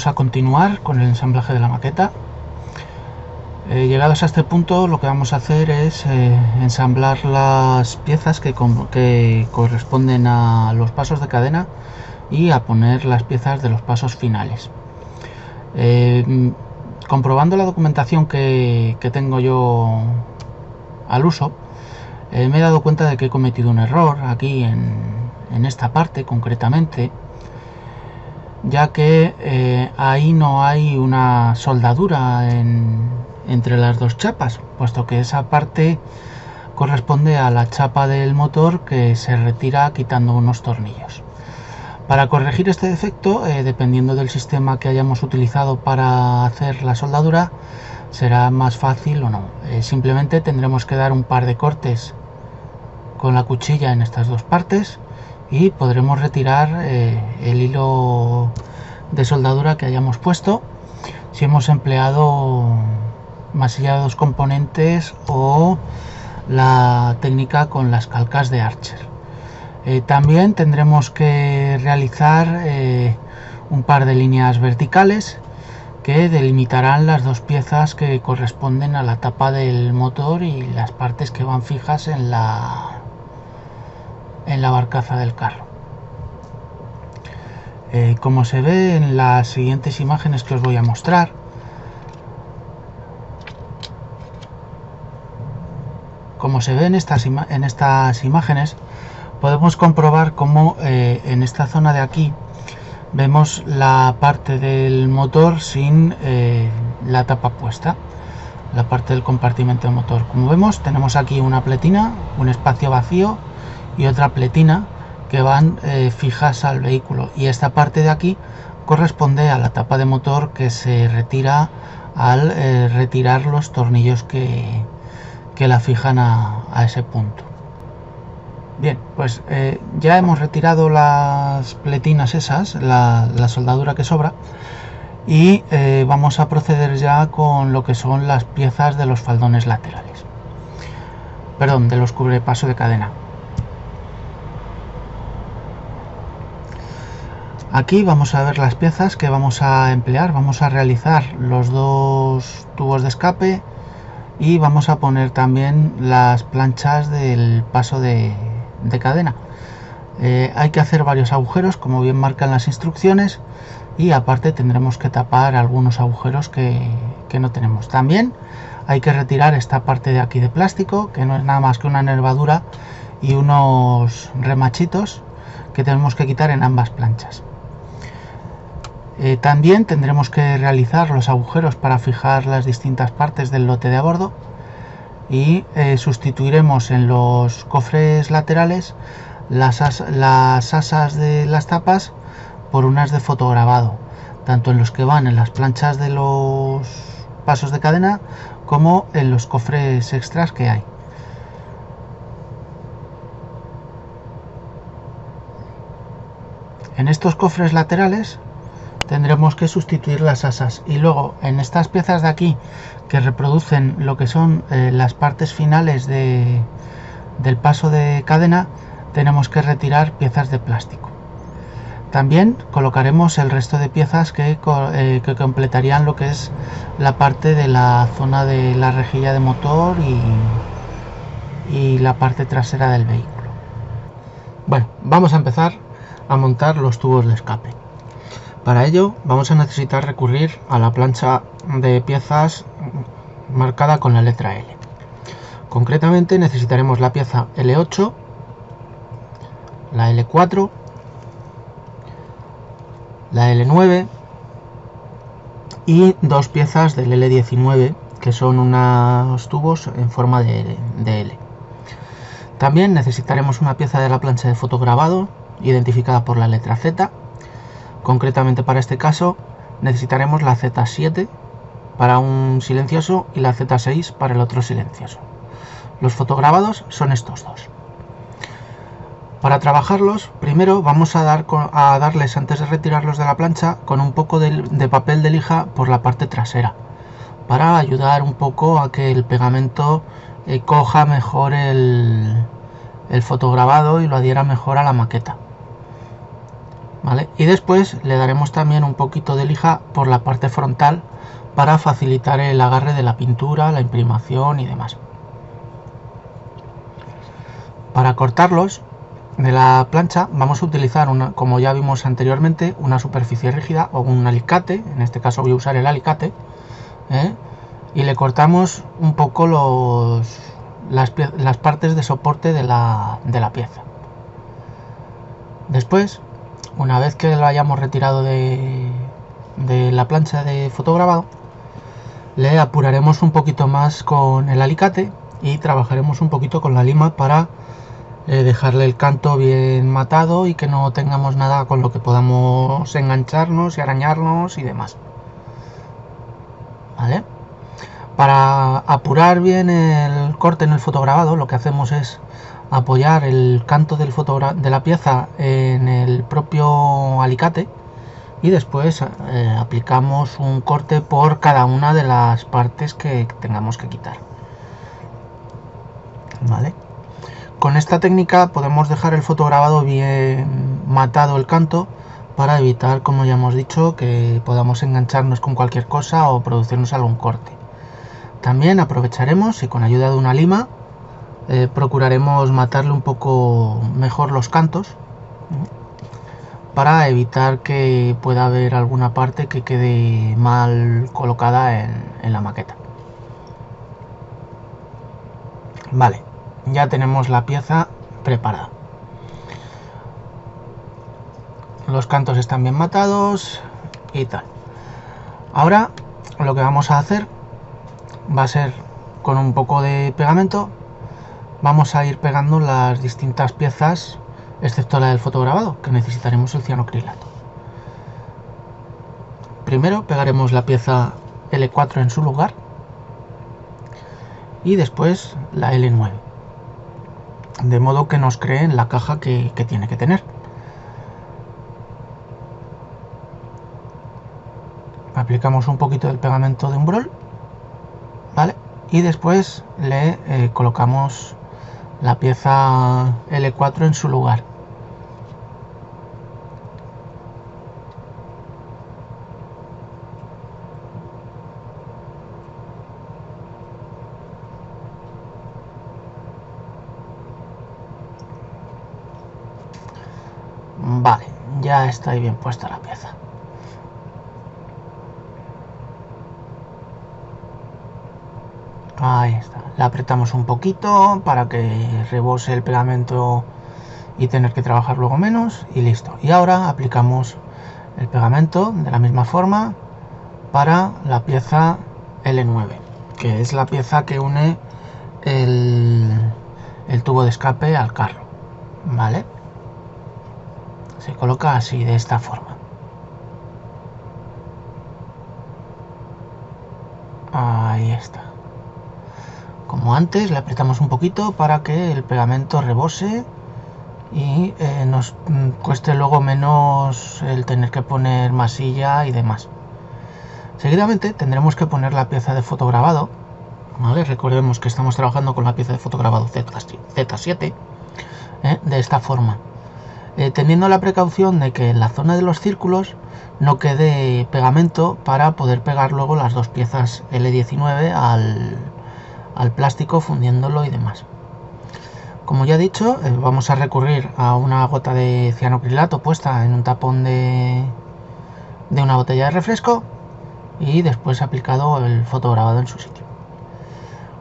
vamos a continuar con el ensamblaje de la maqueta. Llegados a este punto, lo que vamos a hacer es ensamblar las piezas que corresponden a los pasos de cadena y a poner las piezas de los pasos finales. Comprobando la documentación que tengo yo al uso, me he dado cuenta de que he cometido un error aquí en esta parte concretamente, ya que ahí no hay una soldadura entre las dos chapas, puesto que esa parte corresponde a la chapa del motor que se retira quitando unos tornillos. Para corregir este defecto, dependiendo del sistema que hayamos utilizado para hacer la soldadura, será más fácil o no. Simplemente tendremos que dar un par de cortes con la cuchilla en estas dos partes y podremos retirar el hilo de soldadura que hayamos puesto si hemos empleado masilla de dos componentes o la técnica con las calcas de Archer. También tendremos que realizar un par de líneas verticales que delimitarán las dos piezas que corresponden a la tapa del motor y las partes que van fijas en la barcaza del carro. Como se ve en las siguientes imágenes que os voy a mostrar, en estas imágenes podemos comprobar cómo en esta zona de aquí vemos la parte del motor sin la tapa puesta, la parte del compartimento del motor. Como vemos, tenemos aquí una pletina, un espacio vacío y otra pletina que van fijas al vehículo, y esta parte de aquí corresponde a la tapa de motor que se retira al retirar los tornillos que la fijan a ese punto. Bien, pues ya hemos retirado las pletinas esas, la soldadura que sobra, y vamos a proceder ya con lo que son las piezas de los faldones laterales, perdón, de los cubrepaso de cadena. Aquí vamos a ver las piezas que vamos a emplear. Vamos a realizar los dos tubos de escape y vamos a poner también las planchas del paso de cadena. Hay que hacer varios agujeros, como bien marcan las instrucciones, y aparte tendremos que tapar algunos agujeros que no tenemos. También hay que retirar esta parte de aquí de plástico, que no es nada más que una nervadura y unos remachitos que tenemos que quitar en ambas planchas. También tendremos que realizar los agujeros para fijar las distintas partes del lote de a bordo, y sustituiremos en los cofres laterales las asas de las tapas por unas de fotograbado, tanto en los que van en las planchas de los pasos de cadena como en los cofres extras que hay. En estos cofres laterales tendremos que sustituir las asas, y luego en estas piezas de aquí que reproducen lo que son las partes finales del paso de cadena, tenemos que retirar piezas de plástico. También colocaremos el resto de piezas que completarían lo que es la parte de la zona de la rejilla de motor y la parte trasera del vehículo. Bueno, vamos a empezar a montar los tubos de escape. Para ello vamos a necesitar recurrir a la plancha de piezas marcada con la letra L. Concretamente necesitaremos la pieza L8, la L4, la L9 y dos piezas del L19, que son unos tubos en forma de L. También necesitaremos una pieza de la plancha de fotograbado identificada por la letra Z. Concretamente para este caso necesitaremos la Z7 para un silencioso y la Z6 para el otro silencioso. Los fotograbados son estos dos. Para trabajarlos, primero vamos a darles, antes de retirarlos de la plancha, con un poco de papel de lija por la parte trasera, para ayudar un poco a que el pegamento coja mejor el fotograbado y lo adhiera mejor a la maqueta. ¿vale? Y después le daremos también un poquito de lija por la parte frontal para facilitar el agarre de la pintura, la imprimación y demás. Para cortarlos de la plancha vamos a utilizar, como ya vimos anteriormente, una superficie rígida o un alicate. En este caso voy a usar el alicate, y le cortamos un poco las partes de soporte de la pieza. Después, una vez que lo hayamos retirado de la plancha de fotograbado, le apuraremos un poquito más con el alicate y trabajaremos un poquito con la lima para dejarle el canto bien matado y que no tengamos nada con lo que podamos engancharnos y arañarnos y demás, ¿vale? Para apurar bien el corte en el fotograbado, lo que hacemos es apoyar el canto de la pieza en el propio alicate y después aplicamos un corte por cada una de las partes que tengamos que quitar, ¿vale? Con esta técnica podemos dejar el fotograbado bien matado el canto para evitar, como ya hemos dicho, que podamos engancharnos con cualquier cosa o producirnos algún corte. También aprovecharemos y con ayuda de una lima procuraremos matarle un poco mejor los cantos para evitar que pueda haber alguna parte que quede mal colocada en la maqueta. Vale, ya tenemos la pieza preparada. Los cantos están bien matados y tal. Ahora lo que vamos a hacer va a ser, con un poco de pegamento, vamos a ir pegando las distintas piezas, excepto la del fotograbado, que necesitaremos el cianocrilato. Primero pegaremos la pieza L4 en su lugar y después la L9, de modo que nos creen la caja que tiene que tener. Aplicamos un poquito del pegamento de Umbrol, ¿vale? Y después le colocamos la pieza L4 en su lugar. Vale, ya está ahí bien puesta la pieza. Ahí está, la apretamos un poquito para que rebose el pegamento y tener que trabajar luego menos y listo. Y ahora aplicamos el pegamento de la misma forma para la pieza L9, que es la pieza que une el tubo de escape al carro, ¿vale? Se coloca así, de esta forma. Ahí está. Como antes, le apretamos un poquito para que el pegamento rebose y nos cueste luego menos el tener que poner masilla y demás. Seguidamente tendremos que poner la pieza de fotograbado, ¿vale? Recordemos que estamos trabajando con la pieza de fotograbado Z7, de esta forma, teniendo la precaución de que en la zona de los círculos no quede pegamento para poder pegar luego las dos piezas L19 al plástico, fundiéndolo y demás. Como ya he dicho, vamos a recurrir a una gota de cianocrilato puesta en un tapón de una botella de refresco y después aplicado el fotograbado en su sitio.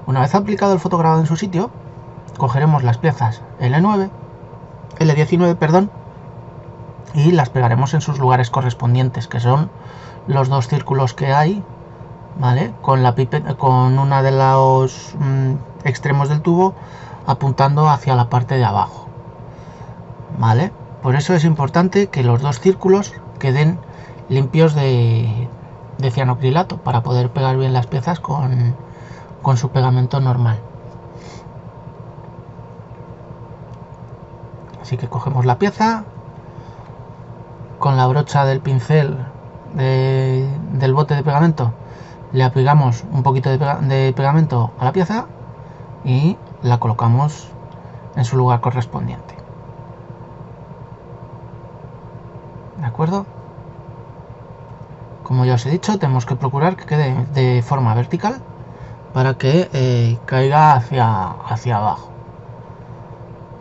Una vez aplicado el fotograbado en su sitio, cogeremos las piezas L19, perdón, y las pegaremos en sus lugares correspondientes, que son los dos círculos que hay, ¿vale? Con la pipeta, con una de los extremos del tubo apuntando hacia la parte de abajo, ¿vale? Por eso es importante que los dos círculos queden limpios de cianocrilato para poder pegar bien las piezas con su pegamento normal. Así que cogemos la pieza, con la brocha del pincel del bote de pegamento le aplicamos un poquito de pegamento a la pieza y la colocamos en su lugar correspondiente. acuerdo? Como ya os he dicho, tenemos que procurar que quede de forma vertical para que caiga hacia abajo,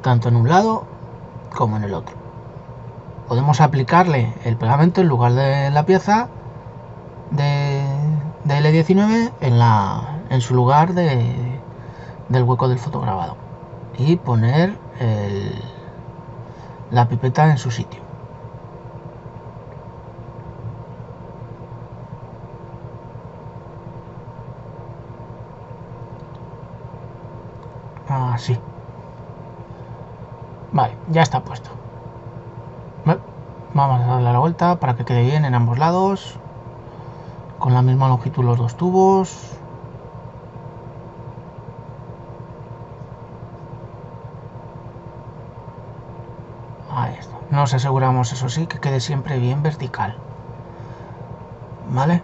tanto en un lado como en el otro. Podemos aplicarle el pegamento en lugar de la pieza de L19 en su lugar del hueco del fotograbado y poner la pipeta en su sitio. Así. Vale, ya está puesto. Vamos a darle la vuelta para que quede bien en ambos lados, con la misma longitud los dos tubos. Ahí está. Nos aseguramos, eso sí, que quede siempre bien vertical. ¿Vale?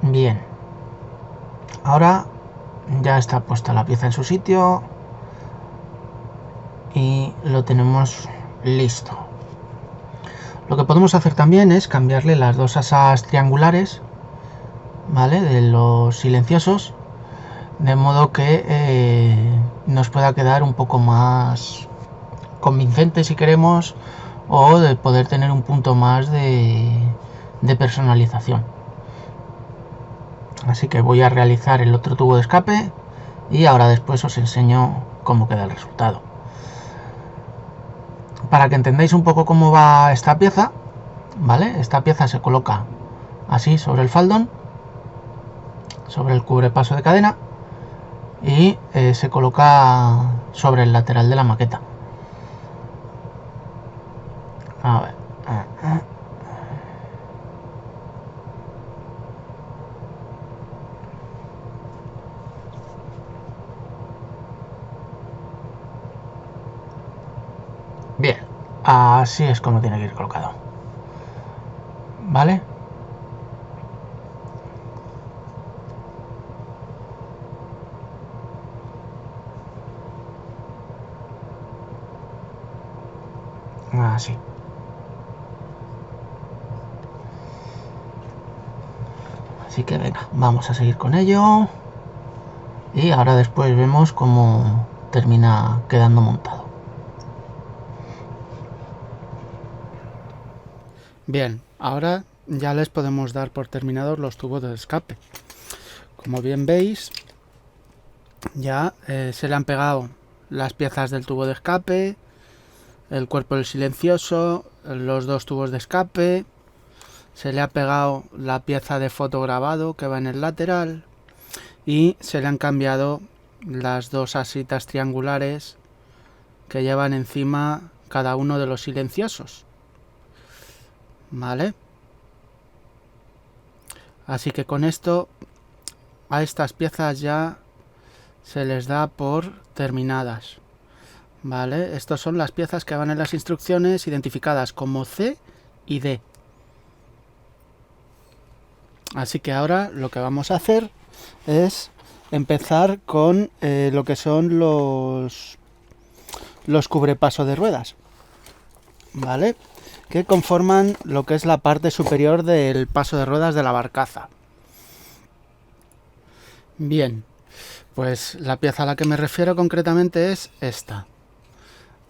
Bien. Ahora ya está puesta la pieza en su sitio y lo tenemos listo. Lo que podemos hacer también es cambiarle las dos asas triangulares, ¿vale?, de los silenciosos, de modo que nos pueda quedar un poco más convincente si queremos, o de poder tener un punto más de personalización. Así que voy a realizar el otro tubo de escape y ahora después os enseño cómo queda el resultado. Para que entendáis un poco cómo va esta pieza, ¿vale? Esta pieza se coloca así sobre el faldón, sobre el cubrepaso de cadena, y se coloca sobre el lateral de la maqueta. A ver. Bien, así es como tiene que ir colocado. ¿Vale? Así. Así que venga, vamos a seguir con ello. Y ahora después vemos cómo termina quedando montado. Bien, ahora ya les podemos dar por terminados los tubos de escape. Como bien veis, ya se le han pegado las piezas del tubo de escape, el cuerpo del silencioso, los dos tubos de escape, se le ha pegado la pieza de fotograbado que va en el lateral y se le han cambiado las dos asitas triangulares que llevan encima cada uno de los silenciosos. ¿Vale? Así que con esto a estas piezas ya se les da por terminadas. ¿Vale? Estas son las piezas que van en las instrucciones identificadas como C y D. Así que ahora lo que vamos a hacer es empezar con lo que son los cubrepasos de ruedas, ¿vale?, que conforman lo que es la parte superior del paso de ruedas de la barcaza. Bien, pues la pieza a la que me refiero concretamente es esta.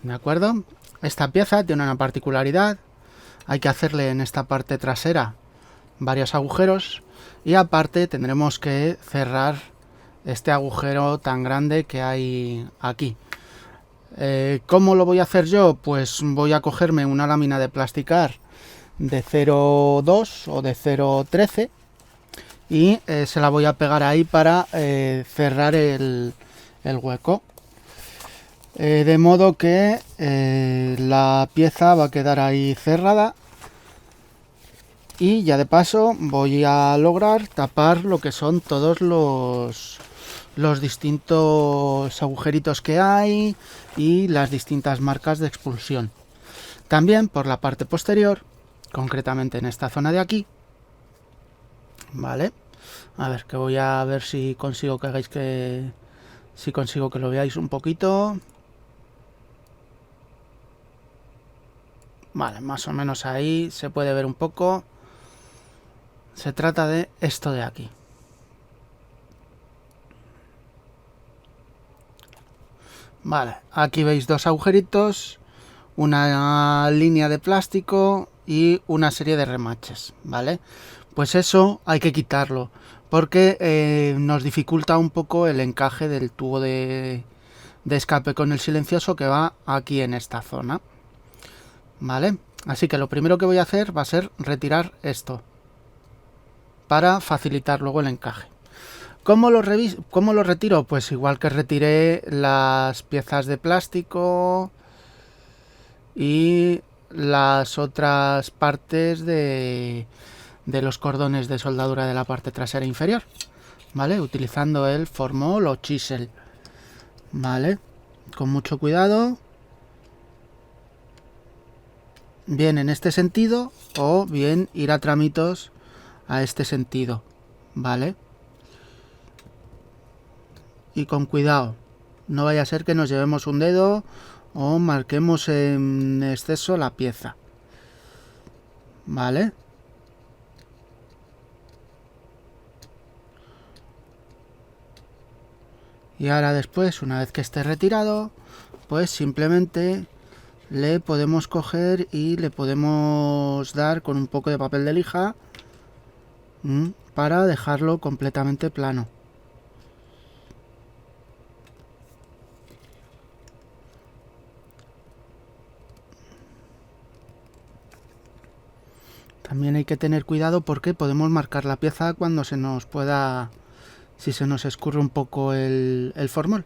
¿De acuerdo? Esta pieza tiene una particularidad. Hay que hacerle en esta parte trasera varios agujeros y aparte tendremos que cerrar este agujero tan grande que hay aquí. ¿Cómo lo voy a hacer yo? Pues voy a cogerme una lámina de plasticar de 0,2 o de 0,13 y se la voy a pegar ahí para cerrar el hueco. De modo que la pieza va a quedar ahí cerrada y ya de paso voy a lograr tapar lo que son todos los distintos agujeritos que hay y las distintas marcas de expulsión. También por la parte posterior, concretamente en esta zona de aquí, ¿vale? A ver, que voy a ver si consigo que hagáis si consigo que lo veáis un poquito. Vale, más o menos ahí se puede ver un poco. Se trata de esto de aquí. Vale, aquí veis dos agujeritos, una línea de plástico y una serie de remaches, ¿vale? Pues eso hay que quitarlo, porque nos dificulta un poco el encaje del tubo de escape con el silencioso que va aquí en esta zona, ¿vale? Así que lo primero que voy a hacer va a ser retirar esto, para facilitar luego el encaje. ¿Cómo lo retiro? Pues igual que retiré las piezas de plástico y las otras partes de los cordones de soldadura de la parte trasera inferior, ¿vale? Utilizando el formol o chisel, ¿vale? Con mucho cuidado, bien en este sentido o bien ir a tramitos a este sentido, ¿vale? Y con cuidado, no vaya a ser que nos llevemos un dedo o marquemos en exceso la pieza, ¿vale? Y ahora después, una vez que esté retirado, pues simplemente le podemos coger y le podemos dar con un poco de papel de lija para dejarlo completamente plano. También hay que tener cuidado porque podemos marcar la pieza cuando se nos pueda, si se nos escurre un poco el formol,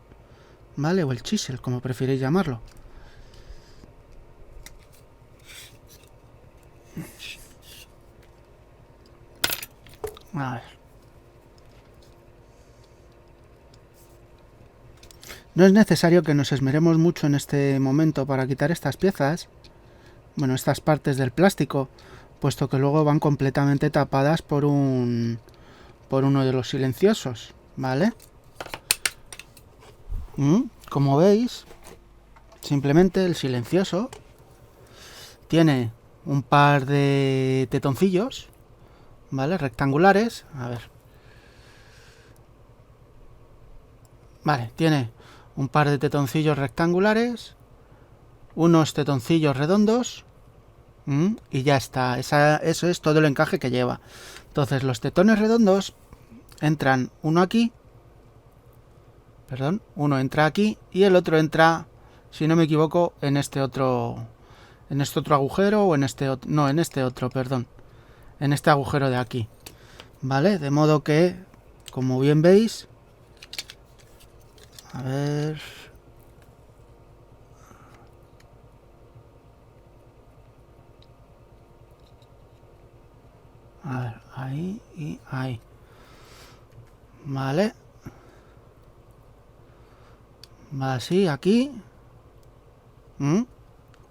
¿vale? O el chisel, como prefiréis llamarlo. A ver. No es necesario que nos esmeremos mucho en este momento para quitar estas piezas, bueno, estas partes del plástico, puesto que luego van completamente tapadas por uno de los silenciosos, ¿vale? Como veis, simplemente el silencioso tiene un par de tetoncillos, ¿vale? Rectangulares, a ver. Vale, tiene un par de tetoncillos rectangulares, unos tetoncillos redondos, y ya está. Eso es todo el encaje que lleva. Entonces los tetones redondos entran uno aquí, uno entra aquí y el otro entra, si no me equivoco, en este otro agujero o en este otro, no, en este otro, en este agujero de aquí, ¿vale? De modo que, como bien veis, a ver, ahí y ahí, ¿vale? Va así, aquí.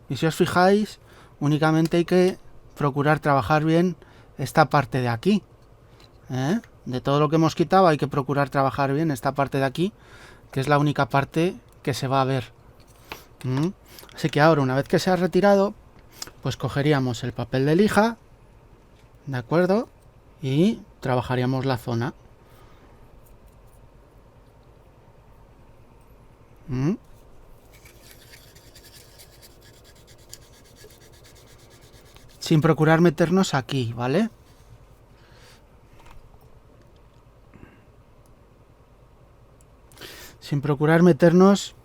Y si os fijáis, únicamente hay que procurar trabajar bien esta parte de aquí, ¿eh? De todo lo que hemos quitado hay que procurar trabajar bien esta parte de aquí, que es la única parte que se va a ver. Así que ahora, una vez que se ha retirado, pues cogeríamos el papel de lija, ¿de acuerdo? Y trabajaríamos la zona. Sin procurar meternos aquí, ¿vale? Sin procurar meternos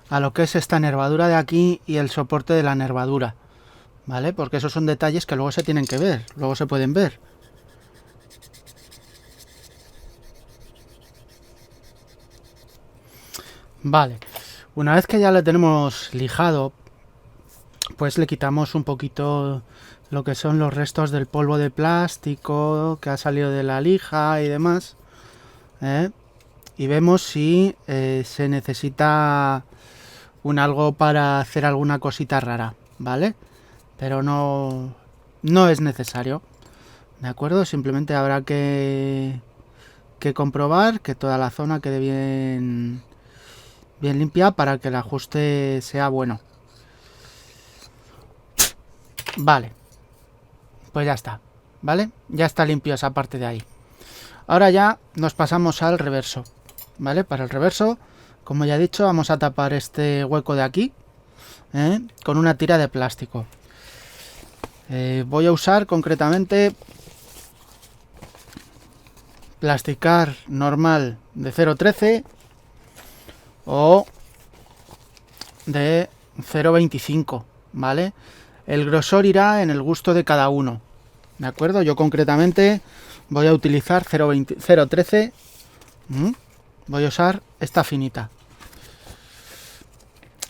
a lo que es esta nervadura de aquí y el soporte de la nervadura, ¿vale? Porque esos son detalles que luego se tienen que ver, luego se pueden ver. Vale, una vez que ya le tenemos lijado, pues le quitamos un poquito lo que son los restos del polvo de plástico que ha salido de la lija y demás, ¿eh? Y vemos si se necesita algo para hacer alguna cosita rara, ¿vale? Pero no es necesario, ¿de acuerdo? Simplemente habrá que comprobar que toda la zona quede bien limpia para que el ajuste sea bueno. Vale, pues ya está, ¿vale? Ya está limpio esa parte de ahí. Ahora ya nos pasamos al reverso, ¿vale? Para el reverso, como ya he dicho, vamos a tapar este hueco de aquí, con una tira de plástico. Voy a usar concretamente plasticar normal de 0,13 o de 0,25, ¿vale? El grosor irá en el gusto de cada uno, ¿de acuerdo? Yo concretamente voy a utilizar 0,13. Voy a usar esta finita.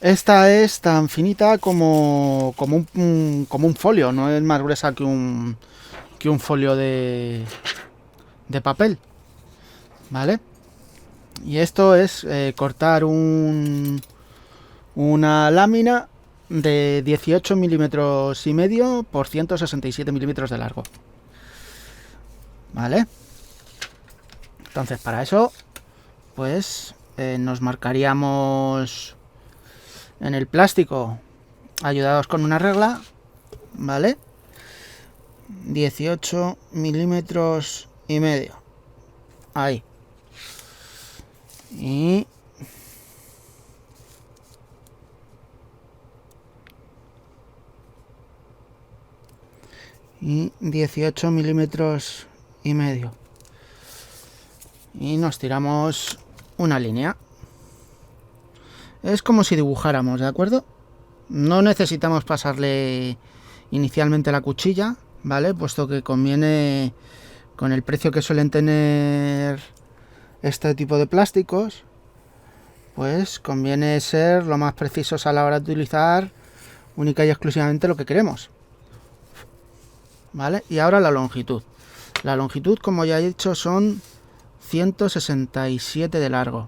Esta es tan finita como un folio, no es más gruesa que un folio de papel, ¿vale? Y esto es cortar una lámina de 18 milímetros y medio por 167 milímetros de largo, ¿vale? Entonces para eso pues nos marcaríamos en el plástico, ayudados con una regla, ¿vale? 18 milímetros y medio, ahí, y 18 milímetros y medio, y nos tiramos una línea. Es como si dibujáramos, ¿de acuerdo? No necesitamos pasarle inicialmente la cuchilla, ¿vale? Puesto que conviene, con el precio que suelen tener este tipo de plásticos, pues conviene ser lo más precisos a la hora de utilizar única y exclusivamente lo que queremos, ¿vale? Y ahora la longitud. La longitud, como ya he dicho, son 167 de largo,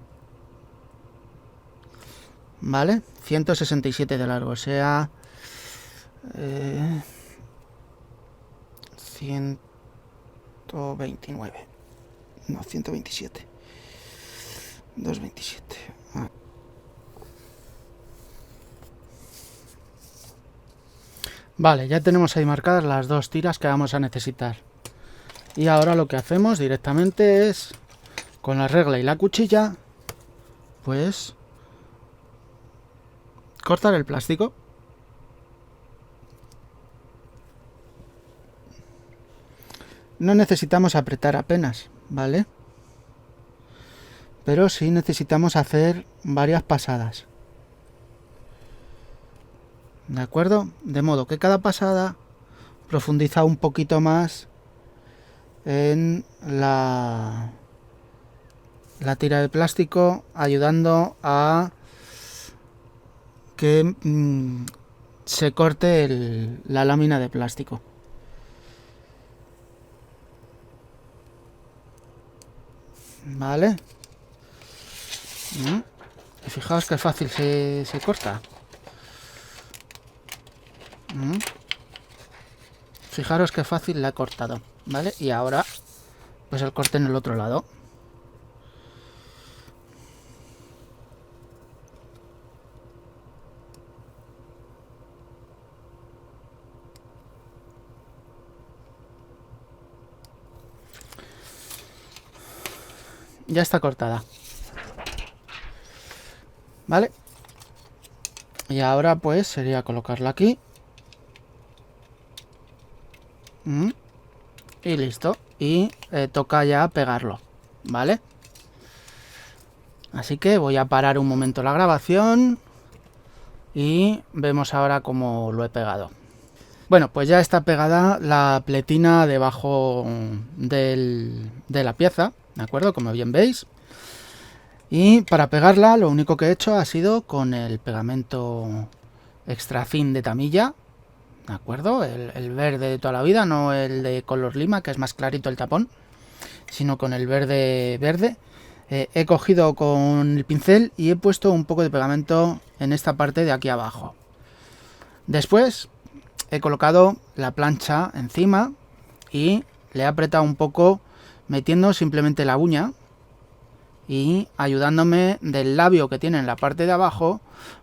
¿vale? 167 de largo, o sea, 129, no, 127, 227. Vale, ya tenemos ahí marcadas las dos tiras que vamos a necesitar. Y ahora lo que hacemos directamente es, con la regla y la cuchilla, pues cortar el plástico. No necesitamos apretar apenas, ¿vale? Pero sí necesitamos hacer varias pasadas, ¿de acuerdo? De modo que cada pasada profundiza un poquito más en la tira de plástico, ayudando a que se corte la lámina de plástico. Vale. Y fijaos que fácil se corta. Fijaros que fácil la he cortado, ¿vale? Y ahora pues el corte en el otro lado. Ya está cortada, ¿vale? Y ahora pues sería colocarla aquí. Y listo. Y toca ya pegarlo, ¿vale? Así que voy a parar un momento la grabación y vemos ahora cómo lo he pegado. Bueno, pues ya está pegada la pletina debajo de la pieza, ¿de acuerdo? Como bien veis. Y para pegarla lo único que he hecho ha sido con el pegamento extra thin de Tamilla, ¿de acuerdo? El verde de toda la vida, no el de color lima, que es más clarito el tapón, sino con el verde. He cogido con el pincel y he puesto un poco de pegamento en esta parte de aquí abajo. Después he colocado la plancha encima y le he apretado un poco, metiendo simplemente la uña y ayudándome del labio que tiene en la parte de abajo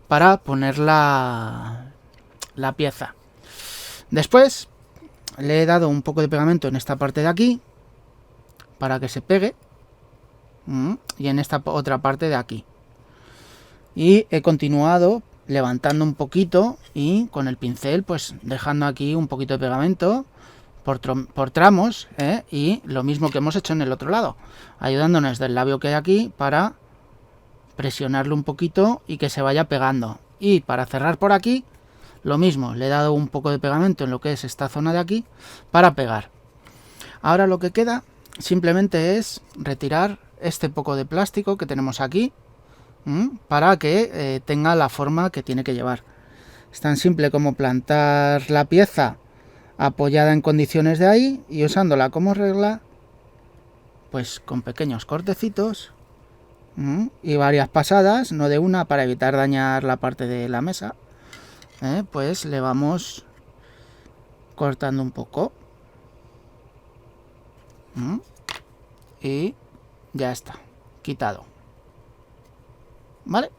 para poner la pieza. Después le he dado un poco de pegamento en esta parte de aquí para que se pegue, y en esta otra parte de aquí, y he continuado levantando un poquito y con el pincel pues dejando aquí un poquito de pegamento por tramos, y lo mismo que hemos hecho en el otro lado, ayudándonos del labio que hay aquí para presionarlo un poquito y que se vaya pegando. Y para cerrar por aquí lo mismo, le he dado un poco de pegamento en lo que es esta zona de aquí para pegar. Ahora lo que queda simplemente es retirar este poco de plástico que tenemos aquí, para que tenga la forma que tiene que llevar. Es tan simple como plantar la pieza apoyada en condiciones de ahí y usándola como regla, pues con pequeños cortecitos y varias pasadas, no de una, para evitar dañar la parte de la mesa, pues le vamos cortando un poco y ya está, quitado. ¿Vale?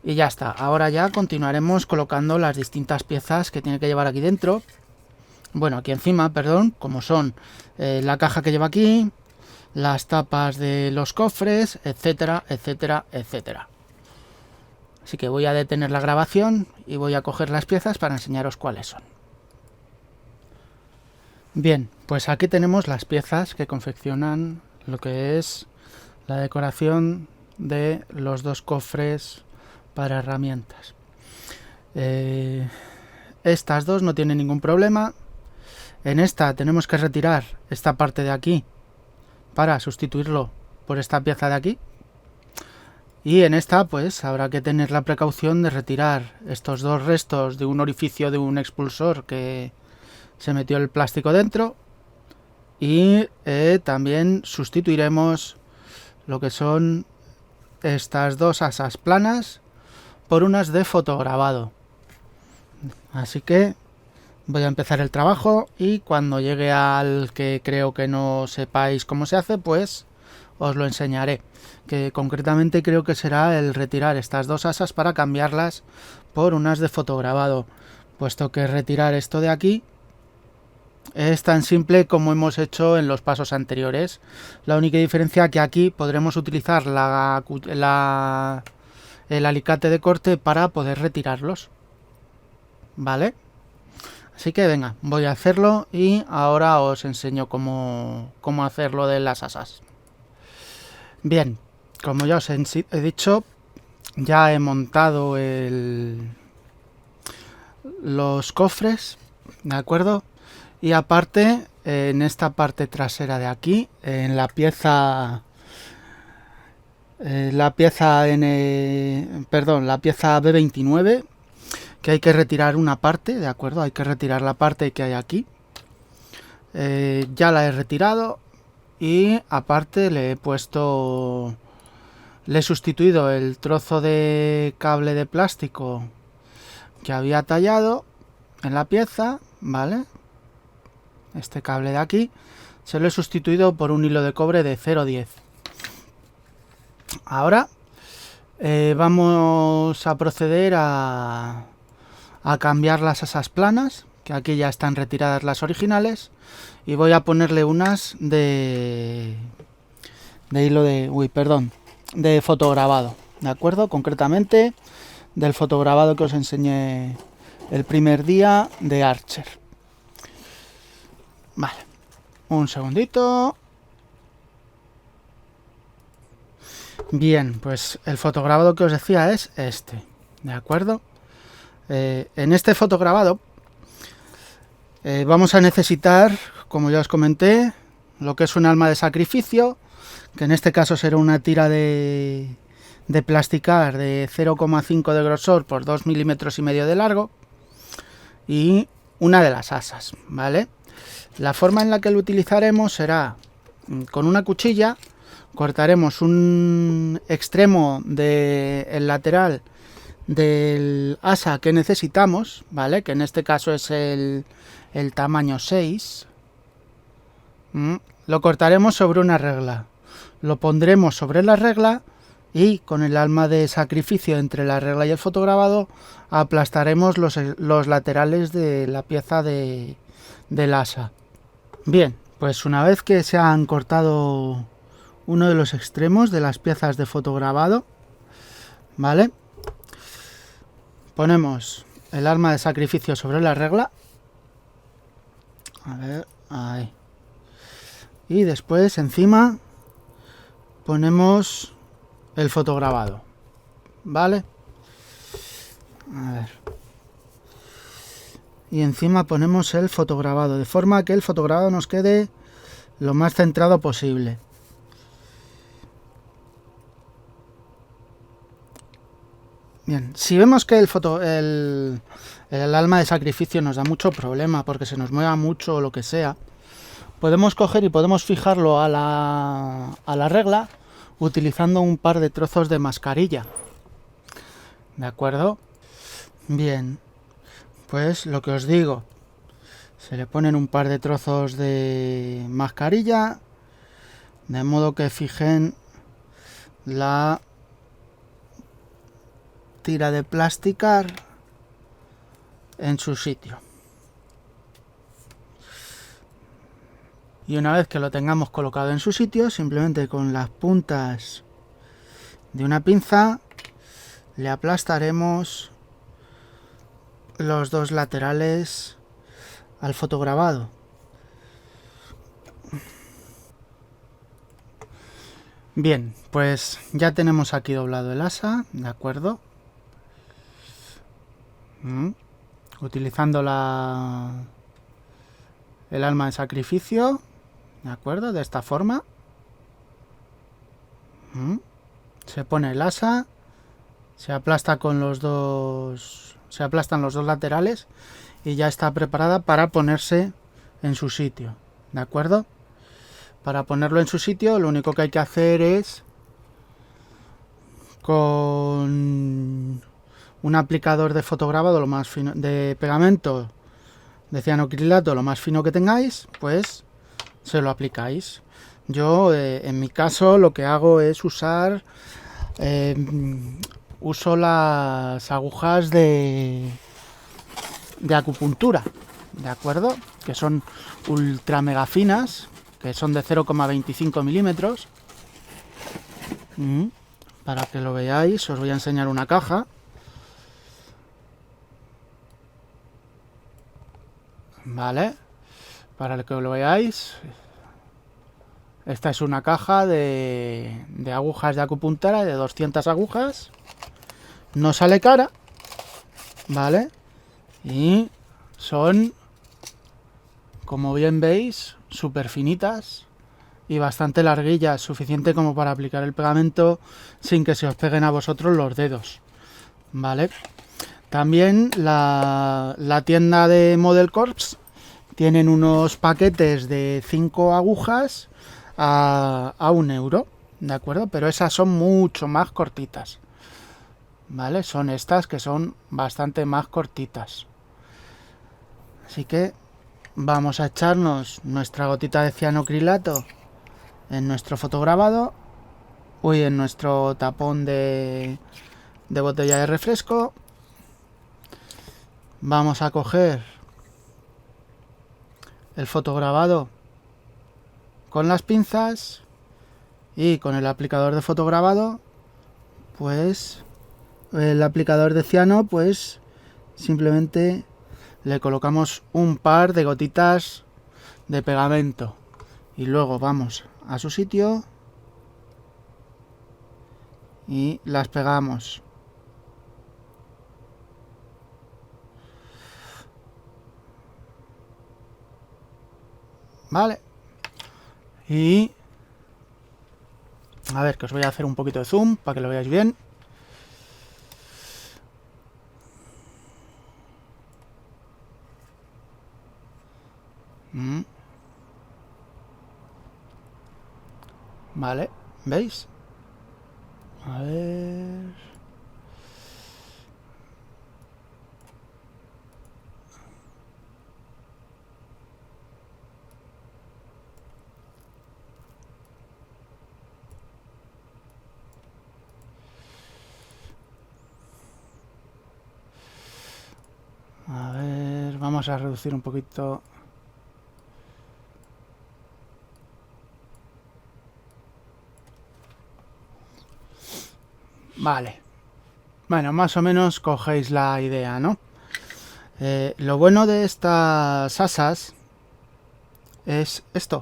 Y ya está. Ahora ya continuaremos colocando las distintas piezas que tiene que llevar aquí dentro. Bueno, aquí encima, perdón, como son la caja que lleva aquí, las tapas de los cofres, etcétera, etcétera, etcétera. Así que voy a detener la grabación y voy a coger las piezas para enseñaros cuáles son. Bien, pues aquí tenemos las piezas que confeccionan lo que es la decoración de los dos cofres para herramientas. Estas dos no tienen ningún problema. En esta tenemos que retirar esta parte de aquí para sustituirlo por esta pieza de aquí. Y en esta pues habrá que tener la precaución de retirar estos dos restos de un orificio de un expulsor que se metió el plástico dentro. Y también sustituiremos lo que son estas dos asas planas por unas de fotograbado. Así que voy a empezar el trabajo y cuando llegue al que creo que no sepáis cómo se hace, pues os lo enseñaré. Que concretamente creo que será el retirar estas dos asas para cambiarlas por unas de fotograbado, puesto que retirar esto de aquí es tan simple como hemos hecho en los pasos anteriores. La única diferencia es que aquí podremos utilizar el alicate de corte para poder retirarlos. ¿Vale? Así que venga, voy a hacerlo y ahora os enseño cómo hacerlo de las asas. Bien, como ya os he dicho, ya he montado los cofres, ¿de acuerdo? Y aparte, en esta parte trasera de aquí, en la pieza B29, que hay que retirar una parte, ¿de acuerdo? Hay que retirar la parte que hay aquí. Ya la he retirado y aparte le he sustituido el trozo de cable de plástico que había tallado en la pieza, ¿vale? Este cable de aquí se lo he sustituido por un hilo de cobre de 0,10. Ahora vamos a proceder a cambiar las asas planas, que aquí ya están retiradas las originales, y voy a ponerle unas de fotograbado, ¿de acuerdo? Concretamente del fotograbado que os enseñé el primer día de Archer. Vale, un segundito. Bien, pues el fotograbado que os decía es este, ¿de acuerdo? En este fotograbado vamos a necesitar, como ya os comenté, lo que es un alma de sacrificio, que en este caso será una tira de plasticar de 0,5 de grosor por 2,5 milímetros de largo, y una de las asas, ¿vale? La forma en la que lo utilizaremos será con una cuchilla. Cortaremos un extremo del lateral del asa que necesitamos, ¿vale? Que en este caso es el tamaño 6. Lo cortaremos sobre una regla. Lo pondremos sobre la regla y con el alma de sacrificio entre la regla y el fotograbado aplastaremos los laterales de la pieza del asa. Bien, pues una vez que se han cortado uno de los extremos de las piezas de fotograbado, ¿vale? Ponemos el arma de sacrificio sobre la regla. A ver, ahí. Y después encima ponemos el fotograbado, ¿vale? A ver. Y encima ponemos el fotograbado, de forma que el fotograbado nos quede lo más centrado posible. Bien, si vemos que el alma de sacrificio nos da mucho problema porque se nos mueva mucho o lo que sea, podemos coger y podemos fijarlo a la regla utilizando un par de trozos de mascarilla. ¿De acuerdo? Bien, pues lo que os digo, se le ponen un par de trozos de mascarilla de modo que fijen la tira de plasticar en su sitio. Y una vez que lo tengamos colocado en su sitio, simplemente con las puntas de una pinza le aplastaremos los dos laterales al fotograbado. Bien, pues ya tenemos aquí doblado el asa, ¿de acuerdo? Utilizando el alma de sacrificio, ¿de acuerdo? De esta forma. Se pone el asa, se aplasta con los dos, se aplastan los dos laterales y ya está preparada para ponerse en su sitio, ¿de acuerdo? Para ponerlo en su sitio lo único que hay que hacer es con un aplicador de fotograbado lo más fino, de pegamento de cianocrilato lo más fino que tengáis, pues se lo aplicáis. Yo en mi caso lo que hago es usar uso las agujas de acupuntura, ¿de acuerdo? Que son ultra mega finas, que son de 0,25 milímetros. Para que lo veáis, os voy a enseñar una caja. Vale, para que lo veáis, esta es una caja de agujas de acupuntura, de 200 agujas. No sale cara, ¿vale? Y son, como bien veis, súper finitas y bastante larguillas, suficiente como para aplicar el pegamento sin que se os peguen a vosotros los dedos, ¿vale? También la tienda de Model Corps tienen unos paquetes de 5 agujas a 1 euro, ¿de acuerdo? Pero esas son mucho más cortitas, ¿vale? Son estas que son bastante más cortitas. Así que vamos a echarnos nuestra gotita de cianocrilato en nuestro fotograbado, en nuestro tapón de botella de refresco. Vamos a coger el fotograbado con las pinzas y con el aplicador de fotograbado, pues el aplicador de ciano, pues simplemente le colocamos un par de gotitas de pegamento y luego vamos a su sitio y las pegamos. Vale. Y a ver, que os voy a hacer un poquito de zoom para que lo veáis bien. Vale, ¿veis? A ver. Vamos a reducir un poquito. Vale. Bueno, más o menos cogéis la idea, ¿no? Lo bueno de estas asas es esto.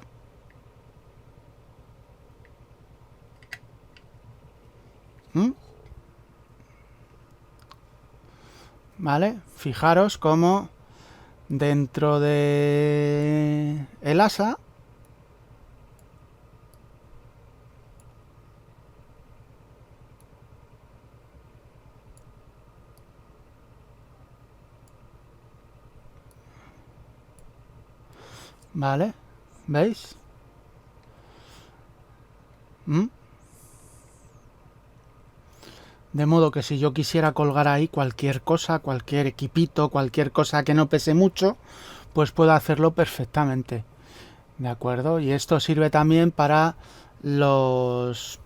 ¿Vale? Fijaros cómo dentro de el asa ¿vale? ¿Veis? De modo que si yo quisiera colgar ahí cualquier cosa, cualquier equipito, cualquier cosa que no pese mucho, pues puedo hacerlo perfectamente. ¿De acuerdo? Y esto sirve también para las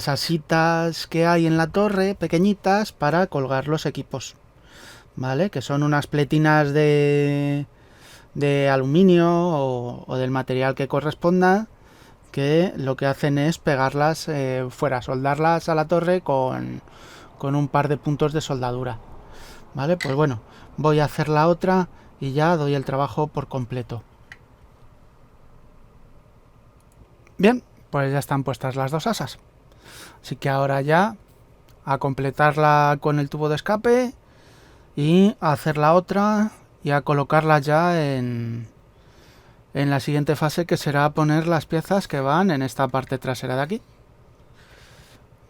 asitas que hay en la torre, pequeñitas, para colgar los equipos. ¿Vale? Que son unas pletinas de aluminio o del material que corresponda, que lo que hacen es pegarlas fuera, soldarlas a la torre con un par de puntos de soldadura. Vale, pues bueno, voy a hacer la otra y ya doy el trabajo por completo. Bien, pues ya están puestas las dos asas. Así que ahora ya a completarla con el tubo de escape y a hacer la otra y a colocarla ya en la siguiente fase, que será poner las piezas que van en esta parte trasera de aquí.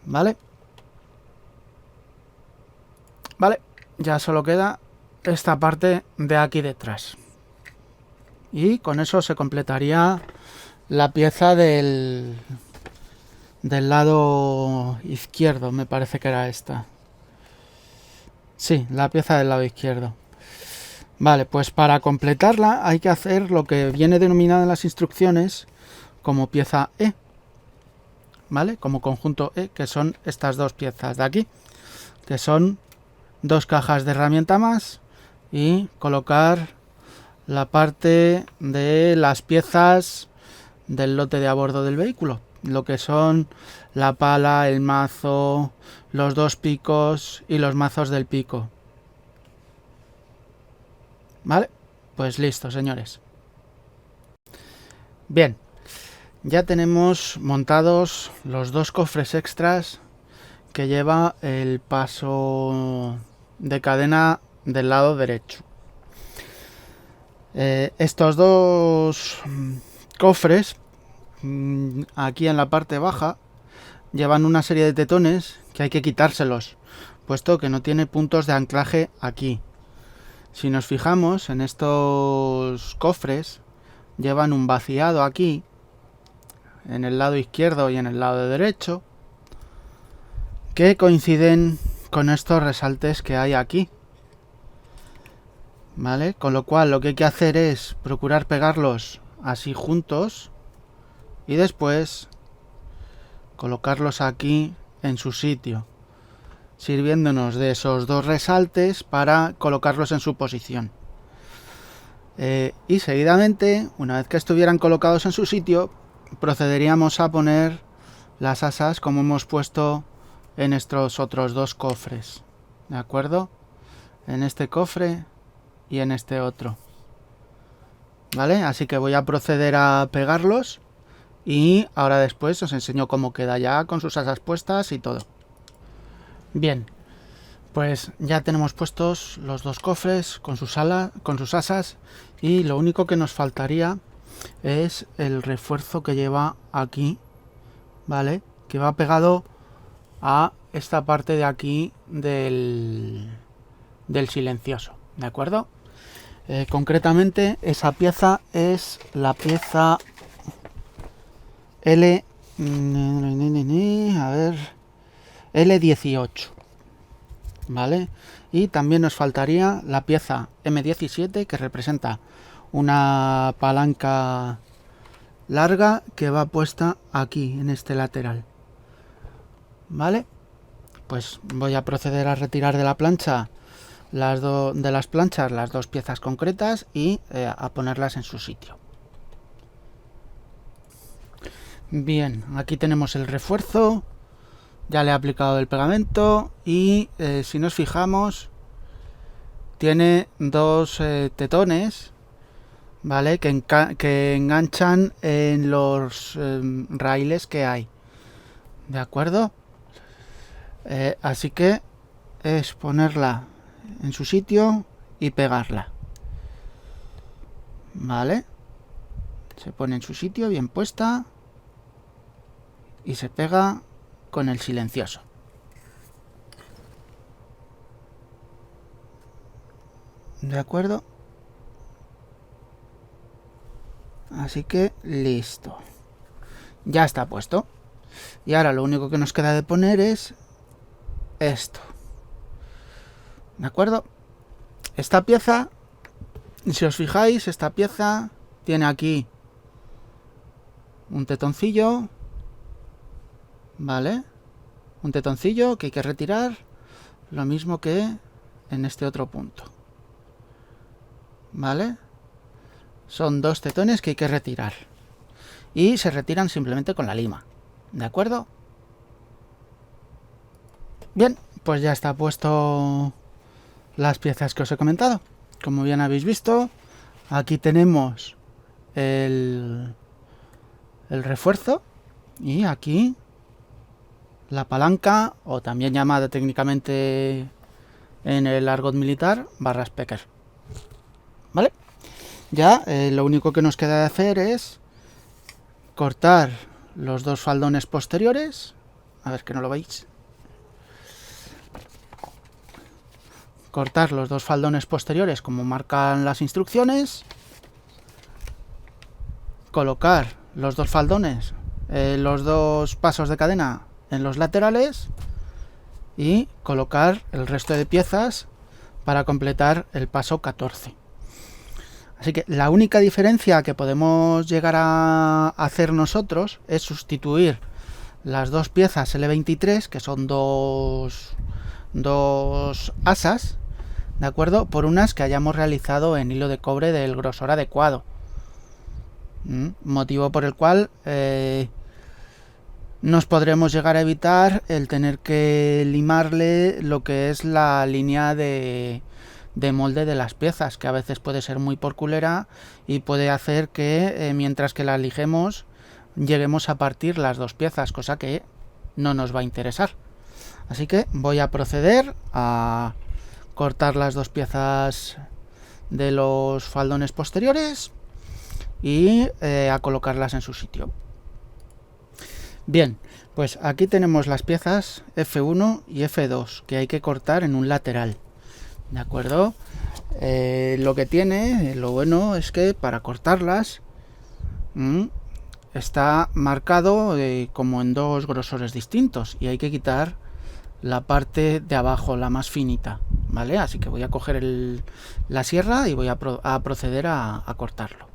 ¿Vale? Vale, ya solo queda esta parte de aquí detrás. Y con eso se completaría la pieza del lado izquierdo, me parece que era esta. Sí, la pieza del lado izquierdo. Vale, pues para completarla hay que hacer lo que viene denominado en las instrucciones como pieza E, ¿vale? Como conjunto E, que son estas dos piezas de aquí, que son dos cajas de herramienta más, y colocar la parte de las piezas del lote de a bordo del vehículo, lo que son la pala, el mazo, los dos picos y los mazos del pico. Vale, pues listo, señores. Bien, ya tenemos montados los dos cofres extras que lleva el paso de cadena del lado derecho. Estos dos cofres, aquí en la parte baja, llevan una serie de tetones que hay que quitárselos, puesto que no tiene puntos de anclaje aquí. Si nos fijamos en estos cofres, llevan un vaciado aquí, en el lado izquierdo y en el lado derecho, que coinciden con estos resaltes que hay aquí. ¿Vale? Con lo cual lo que hay que hacer es procurar pegarlos así juntos y después colocarlos aquí en su sitio, sirviéndonos de esos dos resaltes para colocarlos en su posición. Y seguidamente, una vez que estuvieran colocados en su sitio, procederíamos a poner las asas como hemos puesto en estos otros dos cofres. ¿De acuerdo? En este cofre y en este otro. ¿Vale? Así que voy a proceder a pegarlos y ahora después os enseño cómo queda ya con sus asas puestas y todo. Bien, pues ya tenemos puestos los dos cofres con sus asas, y lo único que nos faltaría es el refuerzo que lleva aquí, ¿vale? Que va pegado a esta parte de aquí del silencioso, ¿de acuerdo? Concretamente esa pieza es la pieza L18, ¿vale? Y también nos faltaría la pieza M17, que representa una palanca larga que va puesta aquí en este lateral, ¿vale? Pues voy a proceder a retirar de la plancha de las planchas las dos piezas concretas y a ponerlas en su sitio. Bien, aquí tenemos el refuerzo. Ya le he aplicado el pegamento y si nos fijamos tiene dos tetones, ¿vale? Que enganchan en los raíles que hay, ¿de acuerdo? Así que es ponerla en su sitio y pegarla, ¿vale? Se pone en su sitio bien puesta y se pega con el silencioso. ¿De acuerdo? Así que listo. Ya está puesto. Y ahora lo único que nos queda de poner es esto. ¿De acuerdo? Esta pieza, si os fijáis, esta pieza tiene aquí un tetoncillo, ¿vale? Un tetoncillo que hay que retirar, lo mismo que en este otro punto, ¿vale? Son dos tetones que hay que retirar y se retiran simplemente con la lima, ¿de acuerdo? Bien, pues ya está puesto las piezas que os he comentado. Como bien habéis visto, aquí tenemos el refuerzo y aquí la palanca, o también llamada técnicamente en el argot militar barra speaker, ¿vale? Ya lo único que nos queda de hacer es cortar los dos faldones posteriores. A ver que no lo veis. Cortar los dos faldones posteriores como marcan las instrucciones. Colocar los dos faldones, los dos pasos de cadena en los laterales y colocar el resto de piezas para completar el paso 14. Así que la única diferencia que podemos llegar a hacer nosotros es sustituir las dos piezas L23, que son dos asas, ¿de acuerdo? Por unas que hayamos realizado en hilo de cobre del grosor adecuado. Motivo por el cual nos podremos llegar a evitar el tener que limarle lo que es la línea de molde de las piezas, que a veces puede ser muy porculera y puede hacer que mientras que la lijemos lleguemos a partir las dos piezas, cosa que no nos va a interesar. Así que voy a proceder a cortar las dos piezas de los faldones posteriores y a colocarlas en su sitio. Bien, pues aquí tenemos las piezas F1 y F2 que hay que cortar en un lateral, ¿de acuerdo? Lo que tiene, lo bueno es que para cortarlas está marcado como en dos grosores distintos y hay que quitar la parte de abajo, la más finita, ¿vale? Así que voy a coger la sierra y voy a proceder a cortarlo.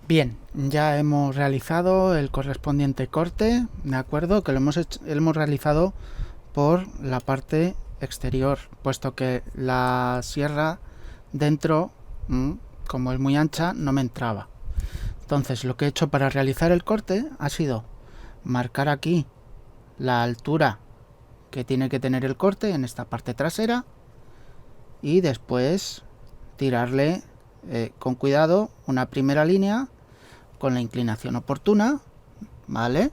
Bien, ya hemos realizado el correspondiente corte, ¿de acuerdo? Que lo hemos realizado por la parte exterior, puesto que la sierra dentro, como es muy ancha, no me entraba. Entonces lo que he hecho para realizar el corte ha sido marcar aquí la altura que tiene que tener el corte en esta parte trasera y después tirarle con cuidado una primera línea con la inclinación oportuna, ¿vale?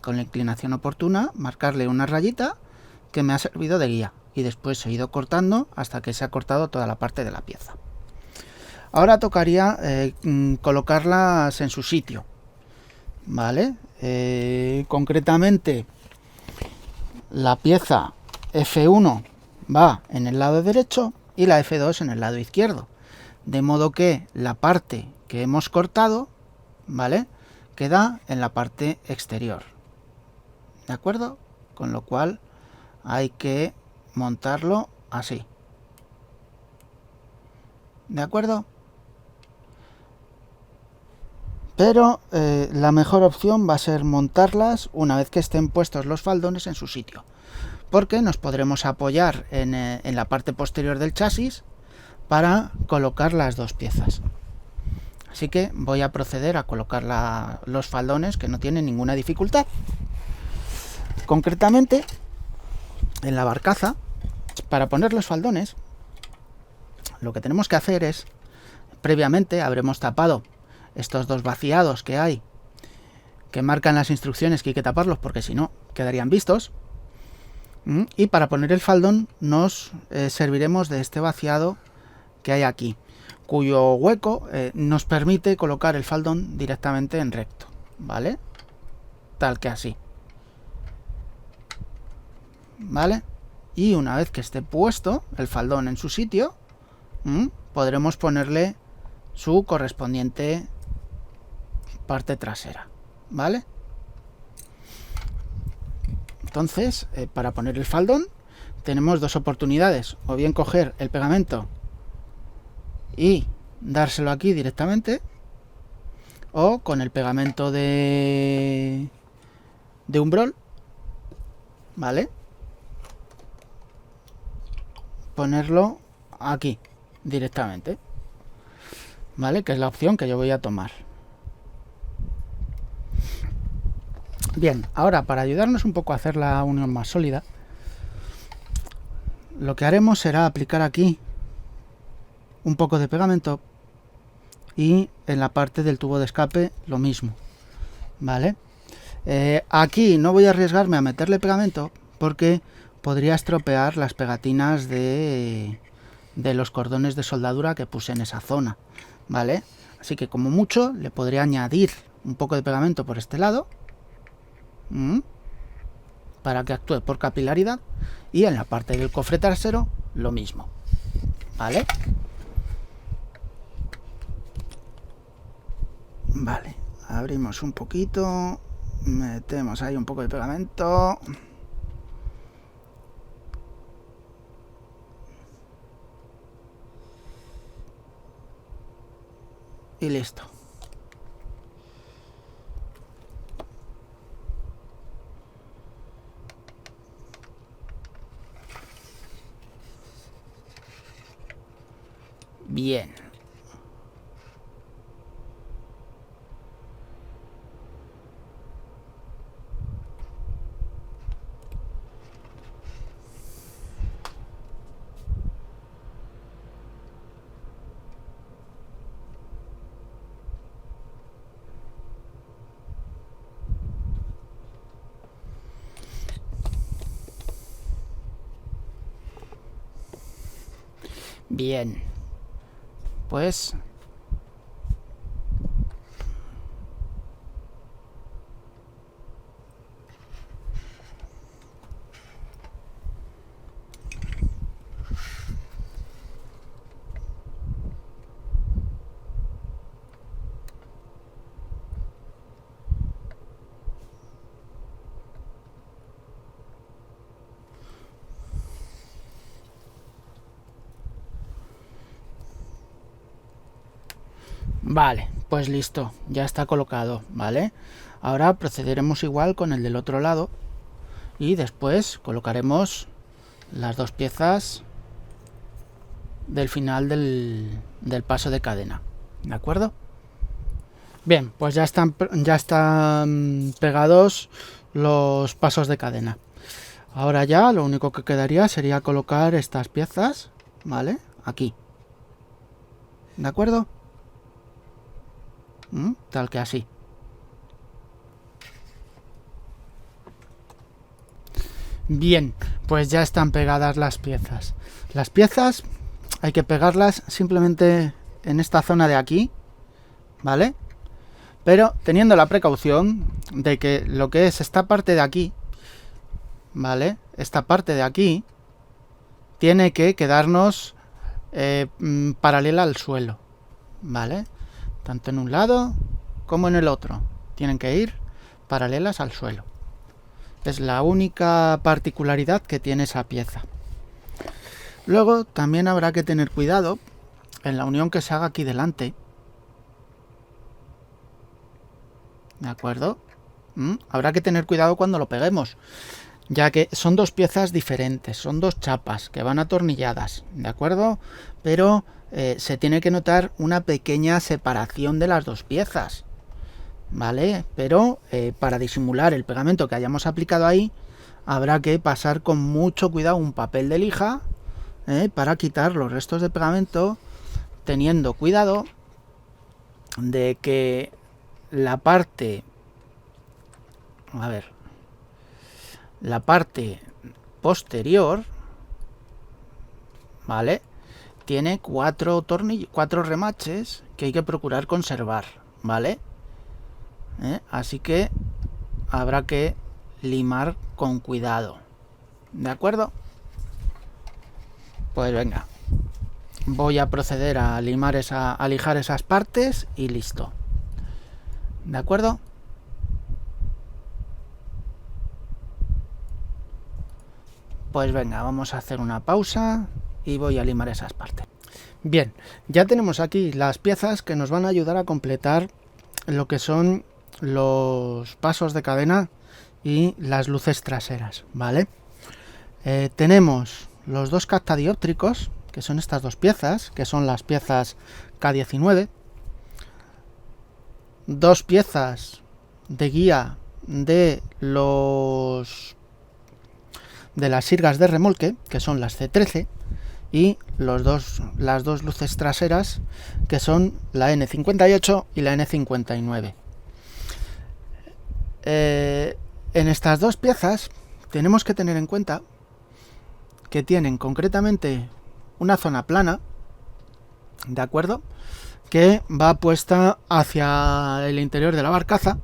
Con la inclinación oportuna marcarle una rayita que me ha servido de guía y después he ido cortando hasta que se ha cortado toda la parte de la pieza. Ahora tocaría colocarlas en su sitio, ¿vale? Concretamente la pieza F1 va en el lado derecho y la F2 en el lado izquierdo, de modo que la parte que hemos cortado, ¿vale?, queda en la parte exterior, ¿de acuerdo? Con lo cual hay que montarlo así, ¿de acuerdo? Pero la mejor opción va a ser montarlas una vez que estén puestos los faldones en su sitio, porque nos podremos apoyar en la parte posterior del chasis para colocar las dos piezas. Así que voy a proceder a colocar los faldones, que no tienen ninguna dificultad. Concretamente, en la barcaza, para poner los faldones, lo que tenemos que hacer es, previamente habremos tapado estos dos vaciados que hay, que marcan las instrucciones que hay que taparlos, porque si no, quedarían vistos. Y para poner el faldón nos serviremos de este vaciado que hay aquí, cuyo hueco nos permite colocar el faldón directamente en recto, ¿vale? Tal que así. ¿Vale? Y una vez que esté puesto el faldón en su sitio, podremos ponerle su correspondiente parte trasera, ¿vale? Entonces, para poner el faldón tenemos dos oportunidades: o bien coger el pegamento y dárselo aquí directamente, o con el pegamento de Umbrol, ¿vale?, ponerlo aquí directamente, ¿vale?, que es la opción que yo voy a tomar. Bien, ahora para ayudarnos un poco a hacer la unión más sólida, lo que haremos será aplicar aquí un poco de pegamento y en la parte del tubo de escape lo mismo, ¿vale? Aquí no voy a arriesgarme a meterle pegamento porque podría estropear las pegatinas de los cordones de soldadura que puse en esa zona, ¿vale? Así que como mucho le podría añadir un poco de pegamento por este lado, para que actúe por capilaridad, y en la parte del cofre trasero lo mismo, ¿vale? Vale, abrimos un poquito, metemos ahí un poco de pegamento. Y listo. Bien. Bien. Pues vale, pues listo, ya está colocado, ¿vale? Ahora procederemos igual con el del otro lado y después colocaremos las dos piezas del final del paso de cadena, ¿de acuerdo? Bien, pues ya están pegados los pasos de cadena. Ahora ya lo único que quedaría sería colocar estas piezas, ¿vale? Aquí, ¿de acuerdo? Tal que así. Bien, pues ya están pegadas las piezas. Las piezas hay que pegarlas simplemente en esta zona de aquí, ¿vale? Pero teniendo la precaución de que lo que es esta parte de aquí, ¿vale?, esta parte de aquí tiene que quedarnos paralela al suelo, ¿vale? Tanto en un lado como en el otro tienen que ir paralelas al suelo. Es la única particularidad que tiene esa pieza. Luego también habrá que tener cuidado en la unión que se haga aquí delante, ¿de acuerdo? Habrá que tener cuidado cuando lo peguemos, ya que son dos piezas diferentes, son dos chapas que van atornilladas, ¿de acuerdo? Pero se tiene que notar una pequeña separación de las dos piezas, ¿vale? Pero para disimular el pegamento que hayamos aplicado ahí, habrá que pasar con mucho cuidado un papel de lija para quitar los restos de pegamento, teniendo cuidado de que la parte posterior, ¿vale?, tiene cuatro remaches que hay que procurar conservar, ¿vale? Así que habrá que limar con cuidado, ¿de acuerdo? Pues venga, voy a proceder a lijar esas partes y listo, ¿de acuerdo? Pues venga, vamos a hacer una pausa y voy a limar esas partes. Bien, ya tenemos aquí las piezas que nos van a ayudar a completar lo que son los pasos de cadena y las luces traseras, ¿vale? Tenemos los dos captadióptricos, que son estas dos piezas, que son las piezas K19, dos piezas de guía de las sirgas de remolque, que son las C13, y las dos luces traseras, que son la N58 y la N59. En estas dos piezas tenemos que tener en cuenta que tienen concretamente una zona plana, ¿de acuerdo?, que va puesta hacia el interior de la barcaza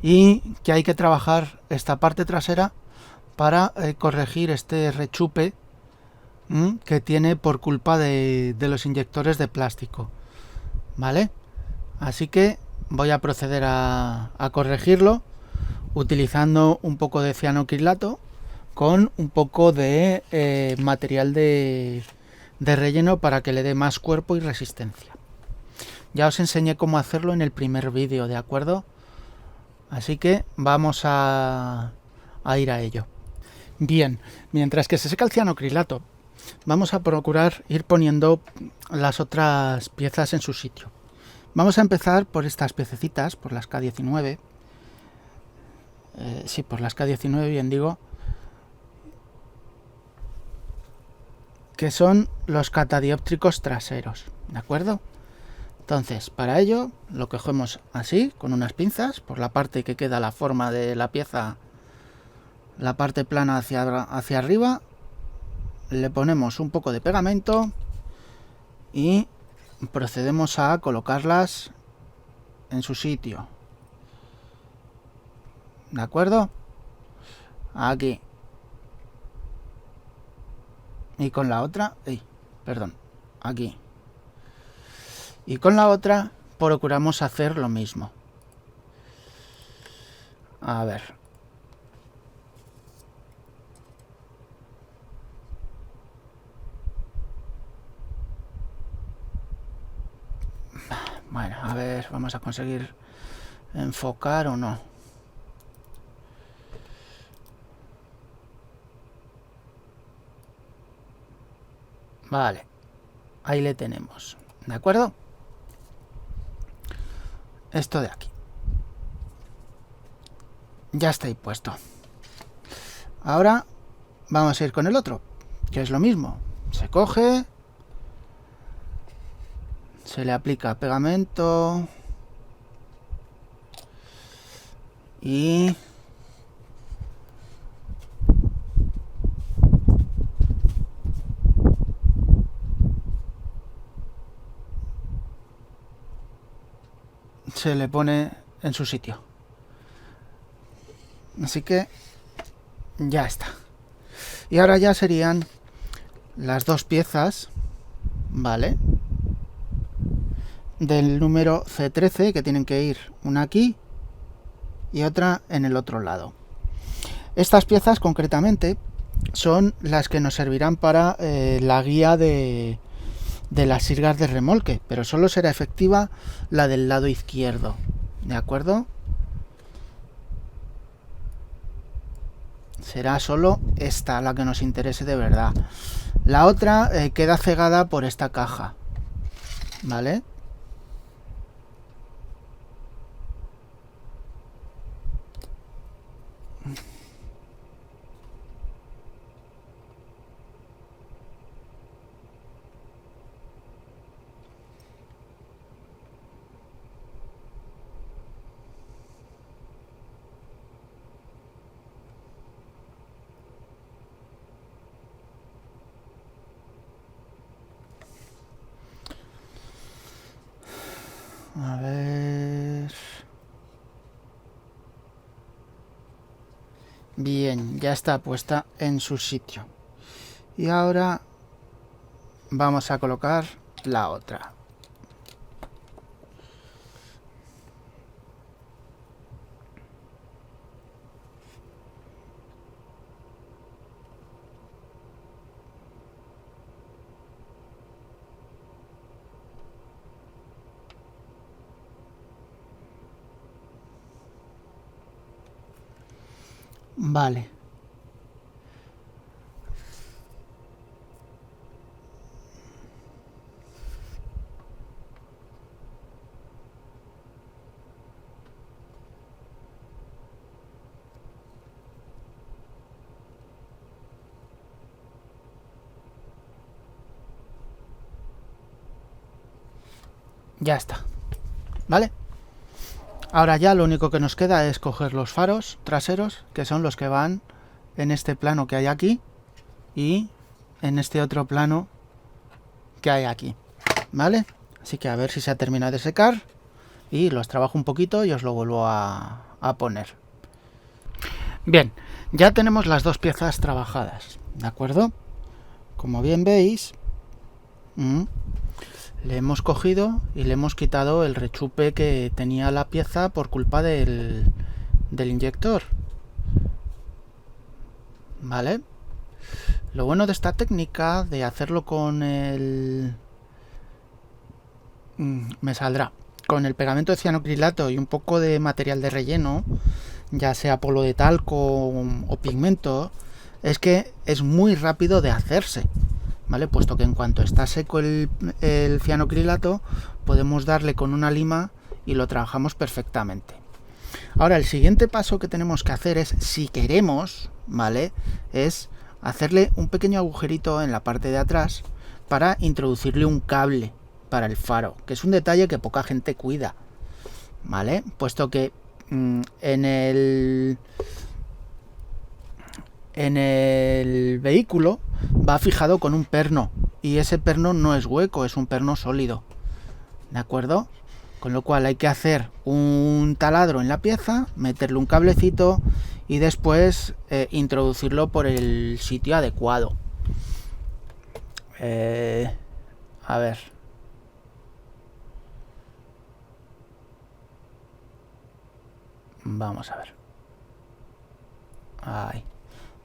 y que hay que trabajar esta parte trasera para corregir este rechupe que tiene por culpa de los inyectores de plástico, ¿vale? Así que voy a proceder a corregirlo utilizando un poco de cianocrilato con un poco de material de relleno para que le dé más cuerpo y resistencia. Ya os enseñé cómo hacerlo en el primer vídeo, ¿de acuerdo? Así que vamos a ir a ello. Bien, mientras que se seca el cianocrilato, vamos a procurar ir poniendo las otras piezas en su sitio. Vamos a empezar por estas piececitas, por las K19. Sí, por las K19, bien digo. Que son los catadióptricos traseros, ¿de acuerdo? Entonces, para ello, lo cogemos así, con unas pinzas, por la parte que queda la forma de la pieza, la parte plana hacia arriba, le ponemos un poco de pegamento y procedemos a colocarlas en su sitio, ¿de acuerdo? Aquí. Y con la otra, aquí. Y con la otra procuramos hacer lo mismo. A ver. Bueno, a ver, vamos a conseguir enfocar o no. Vale, ahí le tenemos, ¿de acuerdo? Esto de aquí. Ya está ahí puesto. Ahora vamos a ir con el otro, que es lo mismo. Se coge, se le aplica pegamento y se le pone en su sitio. Así que ya está. Y ahora ya serían las dos piezas, ¿vale?, del número C13, que tienen que ir una aquí y otra en el otro lado. Estas piezas concretamente son las que nos servirán para la guía de las sirgas de remolque, pero solo será efectiva la del lado izquierdo, ¿de acuerdo? Será solo esta la que nos interese de verdad. La otra queda cegada por esta caja, ¿vale? A ver... Bien, ya está puesta en su sitio. Y ahora vamos a colocar la otra. Vale. Ya está. ¿Vale? Ahora ya lo único que nos queda es coger los faros traseros, que son los que van en este plano que hay aquí y en este otro plano que hay aquí. ¿Vale? Así que a ver si se ha terminado de secar y los trabajo un poquito y os lo vuelvo a poner. Bien, ya tenemos las dos piezas trabajadas, ¿de acuerdo? Como bien veis, le hemos cogido y le hemos quitado el rechupe que tenía la pieza por culpa del inyector. ¿Vale? Lo bueno de esta técnica, de hacerlo con el... me saldrá. Con el pegamento de cianocrilato y un poco de material de relleno, ya sea polo de talco o pigmento, es que es muy rápido de hacerse. ¿Vale? Puesto que en cuanto está seco el cianocrilato, podemos darle con una lima y lo trabajamos perfectamente. Ahora, el siguiente paso que tenemos que hacer es, si queremos, ¿vale? Es hacerle un pequeño agujerito en la parte de atrás para introducirle un cable para el faro, que es un detalle que poca gente cuida, ¿vale? Puesto que en el vehículo va fijado con un perno y ese perno no es hueco, es un perno sólido, ¿de acuerdo? Con lo cual hay que hacer un taladro en la pieza, meterle un cablecito y después introducirlo por el sitio adecuado. A ver. Vamos a ver. Ahí.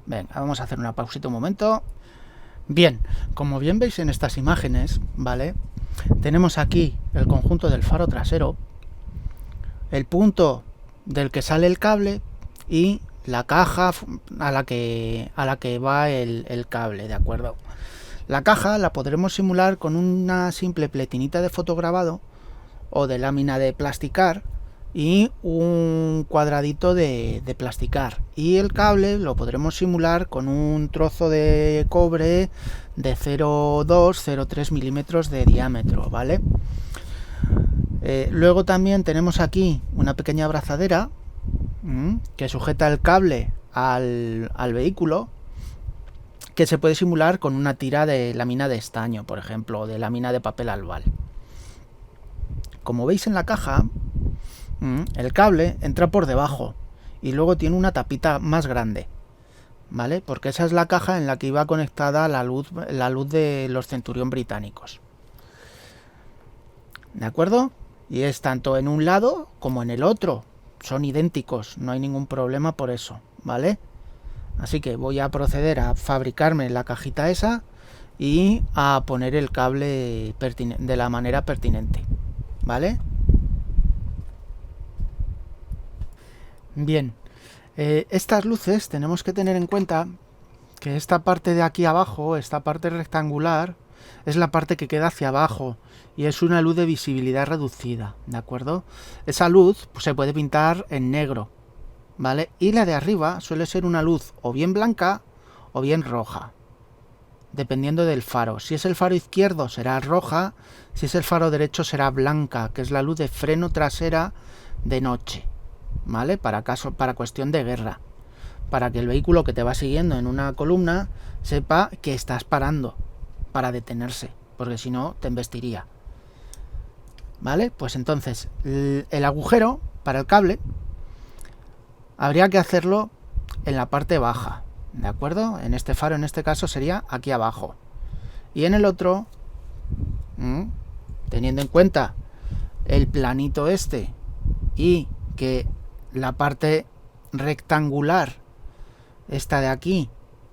Venga, vamos a hacer una pausita un momento. Bien, como bien veis en estas imágenes, ¿vale? Tenemos aquí el conjunto del faro trasero, el punto del que sale el cable y la caja a la que va el cable, ¿de acuerdo? La caja la podremos simular con una simple pletinita de fotograbado o de lámina de plasticar y un cuadradito de plasticar, y el cable lo podremos simular con un trozo de cobre de 0,2-0,3 milímetros de diámetro, ¿vale? Luego también tenemos aquí una pequeña abrazadera que sujeta el cable al vehículo, que se puede simular con una tira de lámina de estaño, por ejemplo, o de lámina de papel albal. Como veis en la caja, el cable entra por debajo y luego tiene una tapita más grande, ¿vale? Porque esa es la caja en la que iba conectada la luz de los Centurión británicos, ¿de acuerdo? Y es tanto en un lado como en el otro, son idénticos, no hay ningún problema por eso, ¿vale? Así que voy a proceder a fabricarme la cajita esa y a poner el cable de la manera pertinente, ¿vale? Bien, Estas luces tenemos que tener en cuenta que esta parte de aquí abajo, esta parte rectangular, es la parte que queda hacia abajo y es una luz de visibilidad reducida, ¿de acuerdo? Esa luz pues, se puede pintar en negro, ¿vale? Y la de arriba suele ser una luz o bien blanca o bien roja, dependiendo del faro. Si es el faro izquierdo será roja, si es el faro derecho será blanca, que es la luz de freno trasera de noche, ¿vale? Para cuestión de guerra, para que el vehículo que te va siguiendo en una columna sepa que estás parando para detenerse, porque si no te embestiría, ¿vale? Pues entonces el agujero para el cable habría que hacerlo en la parte baja, ¿de acuerdo? En este faro, en este caso, sería aquí abajo. Y en el otro, teniendo en cuenta el planito este y que la parte rectangular, esta de aquí,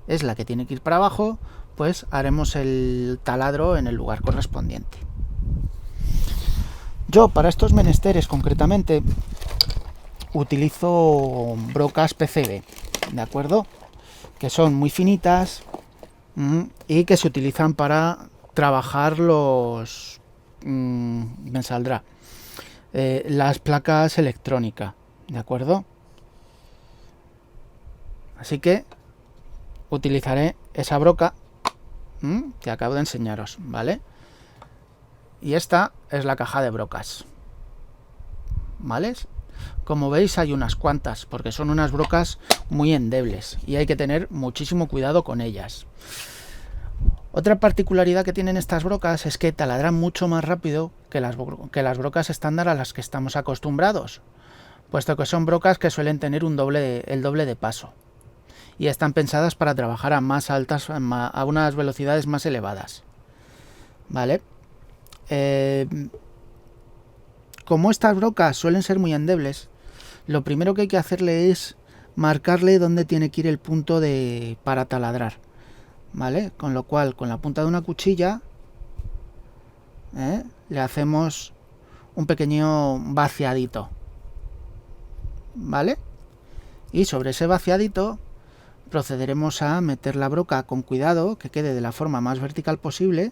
es la que tiene que ir para abajo, pues haremos el taladro en el lugar correspondiente. Yo, para estos menesteres concretamente, utilizo brocas PCB, ¿de acuerdo? Que son muy finitas y que se utilizan para trabajar los... me saldrá. Las placas electrónicas, ¿de acuerdo? Así que utilizaré esa broca que acabo de enseñaros, ¿vale? Y esta es la caja de brocas, ¿vale? Como veis hay unas cuantas, porque son unas brocas muy endebles y hay que tener muchísimo cuidado con ellas. Otra particularidad que tienen estas brocas es que taladran mucho más rápido que las brocas estándar a las que estamos acostumbrados, puesto que son brocas que suelen tener el doble de paso y están pensadas para trabajar a más altas, a unas velocidades más elevadas, ¿vale? Como estas brocas suelen ser muy endebles, lo primero que hay que hacerle es marcarle dónde tiene que ir el punto para taladrar, ¿vale? Con lo cual, con la punta de una cuchilla, le hacemos un pequeño vaciadito, ¿vale? Y sobre ese vaciadito procederemos a meter la broca con cuidado, que quede de la forma más vertical posible.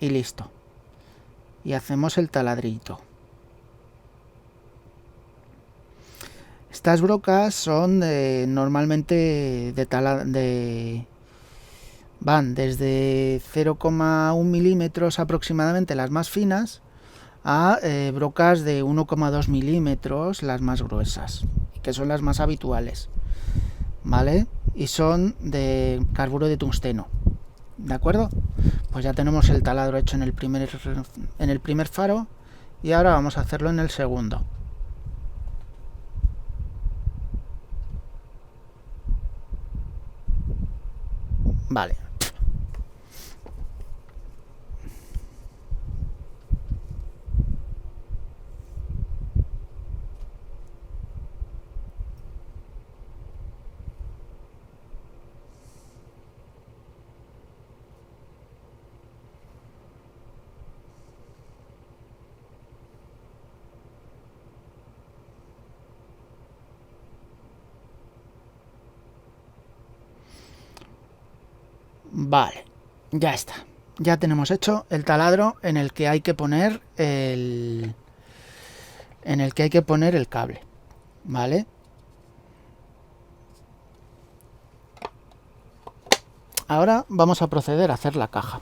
Y listo. Y hacemos el taladrito. Estas brocas son normalmente van desde 0,1 milímetros aproximadamente, las más finas, a brocas de 1,2 milímetros, las más gruesas, que son las más habituales, ¿vale? Y son de carburo de tungsteno, ¿de acuerdo? Pues ya tenemos el taladro hecho en el primer faro y ahora vamos a hacerlo en el segundo. Vale. Vale, ya está. Ya tenemos hecho el taladro en el que hay que poner el cable, ¿vale? Ahora vamos a proceder a hacer la caja.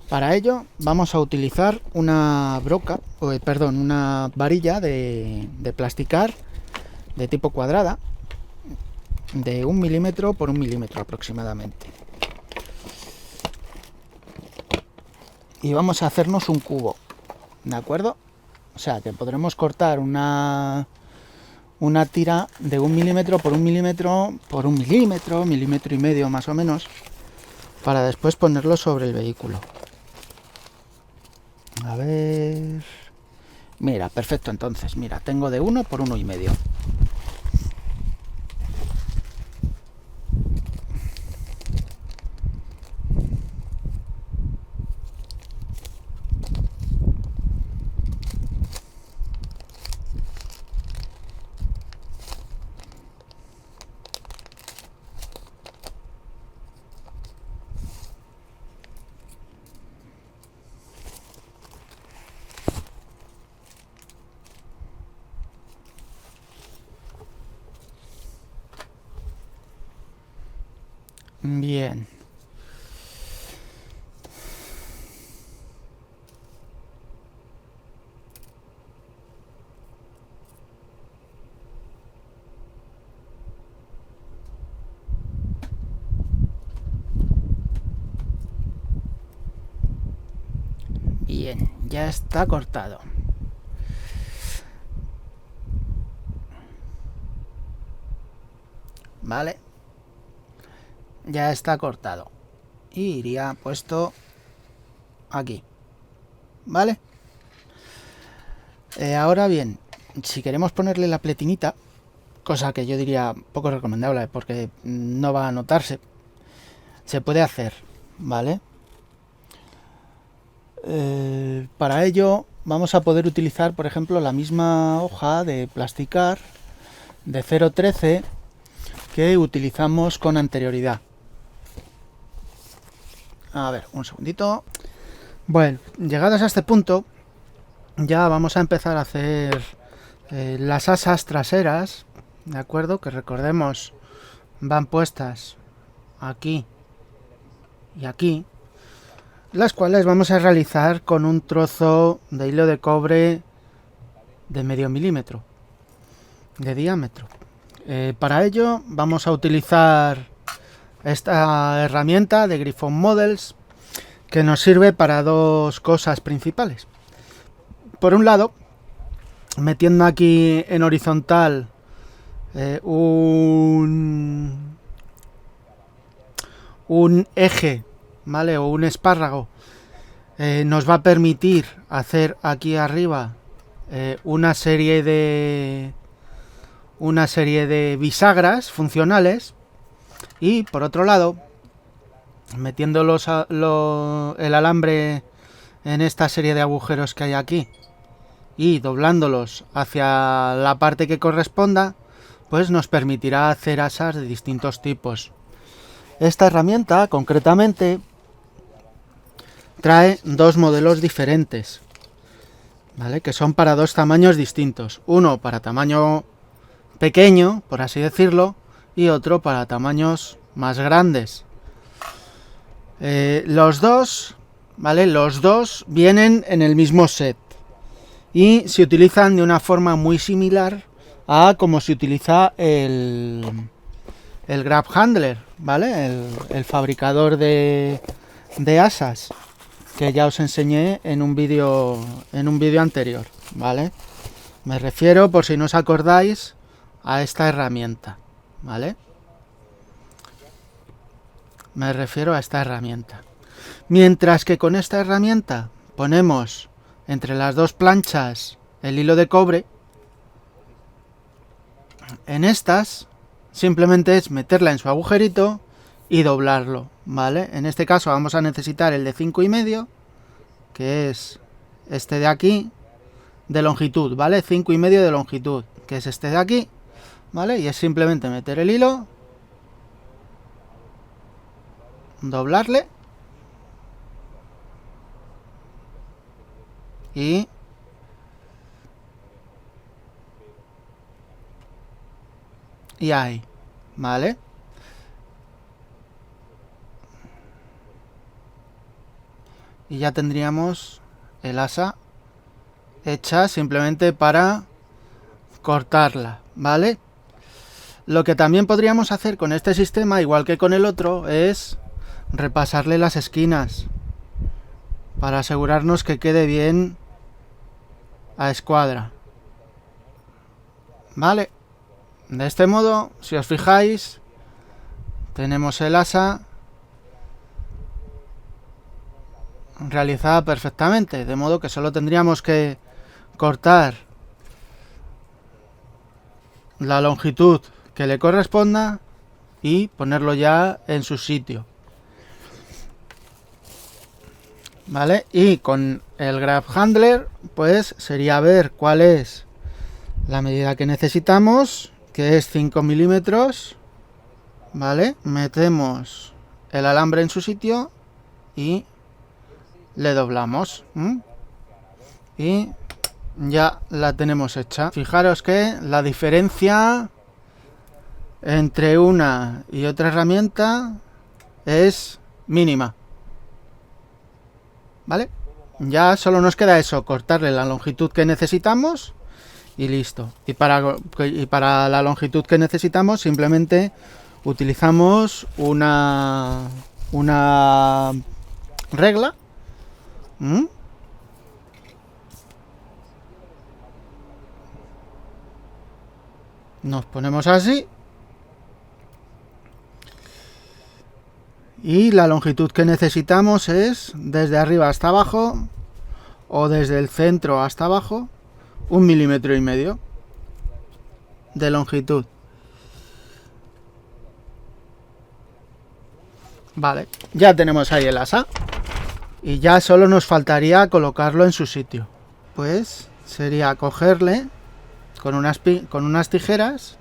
Para ello vamos a utilizar una varilla de plasticar de tipo cuadrada de 1 milímetro por 1 milímetro aproximadamente. Y vamos a hacernos un cubo, ¿de acuerdo? O sea que podremos cortar una tira de 1 milímetro por 1 milímetro por 1 milímetro, milímetro y medio más o menos, para después ponerlo sobre el vehículo. A ver... Mira, perfecto, entonces, mira, tengo de 1 por 1 y medio. Bien. Bien, ya está cortado. Vale. Ya está cortado. Y iría puesto aquí. ¿Vale? Ahora bien, si queremos ponerle la pletinita, cosa que yo diría poco recomendable porque no va a notarse, se puede hacer, ¿vale? Para ello vamos a poder utilizar, por ejemplo, la misma hoja de plasticar de 0,13 que utilizamos con anterioridad. A ver, un segundito. Bueno, llegados a este punto, ya vamos a empezar a hacer las asas traseras, ¿de acuerdo? Que recordemos, van puestas aquí y aquí, las cuales vamos a realizar con un trozo de hilo de cobre de medio milímetro de diámetro. Para ello vamos a utilizar esta herramienta de Griffon Models, que nos sirve para dos cosas principales. Por un lado, metiendo aquí en horizontal un eje, ¿vale? O un espárrago, nos va a permitir hacer aquí arriba una serie de bisagras funcionales. Y por otro lado, metiendo el alambre en esta serie de agujeros que hay aquí y doblándolos hacia la parte que corresponda, pues nos permitirá hacer asas de distintos tipos. Esta herramienta concretamente trae dos modelos diferentes, ¿vale? Que son para dos tamaños distintos. Uno para tamaño pequeño, por así decirlo, y otro para tamaños más grandes. Los dos, ¿vale? Los dos vienen en el mismo set y se utilizan de una forma muy similar a como se utiliza el Grab Handler, ¿vale? El fabricador de asas, que ya os enseñé en un vídeo anterior, ¿vale? Me refiero, por si no os acordáis, a esta herramienta, ¿vale? Me refiero a esta herramienta. Mientras que con esta herramienta ponemos entre las dos planchas el hilo de cobre, en estas simplemente es meterla en su agujerito y doblarlo, ¿vale? En este caso vamos a necesitar el de 5,5, que es este de aquí, de longitud, ¿vale? 5,5 de longitud, que es este de aquí, ¿vale? Y es simplemente meter el hilo, doblarle y ahí, ¿vale? Y ya tendríamos el asa hecha simplemente para cortarla, ¿vale? Lo que también podríamos hacer con este sistema, igual que con el otro, es repasarle las esquinas para asegurarnos que quede bien a escuadra, ¿vale? De este modo, si os fijáis, tenemos el asa realizada perfectamente, de modo que solo tendríamos que cortar la longitud que le corresponda y ponerlo ya en su sitio, ¿vale? Y con el Grab Handler pues sería ver cuál es la medida que necesitamos, que es 5 milímetros, ¿vale? Metemos el alambre en su sitio y le doblamos, y ya la tenemos hecha. Fijaros que la diferencia entre una y otra herramienta es mínima. ¿Vale? Ya solo nos queda eso, cortarle la longitud que necesitamos y listo. Y para la longitud que necesitamos simplemente utilizamos una regla. Nos ponemos así. Y la longitud que necesitamos es desde arriba hasta abajo o desde el centro hasta abajo 1,5 milímetros de longitud. Vale, ya tenemos ahí el asa y ya solo nos faltaría colocarlo en su sitio. Pues sería cogerle con unas tijeras,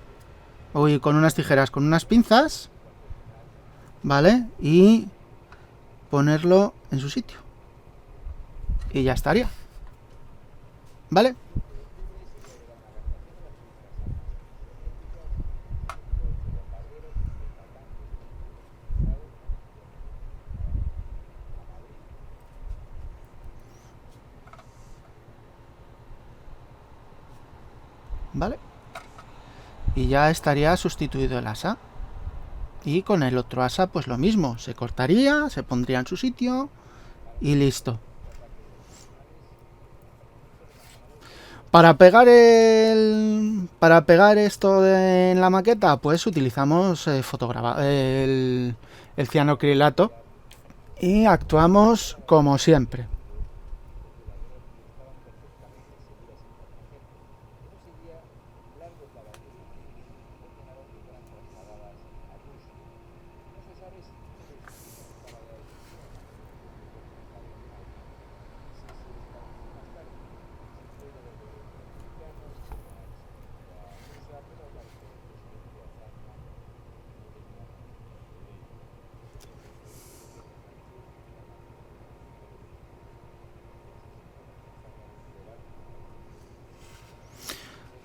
con unas pinzas, ¿vale? Y ponerlo en su sitio. Y ya estaría. ¿Vale? ¿Vale? Y ya estaría sustituido el asa. Y con el otro asa pues lo mismo, se cortaría, se pondría en su sitio y listo. Para pegar esto en la maqueta pues utilizamos el cianocrilato y actuamos como siempre.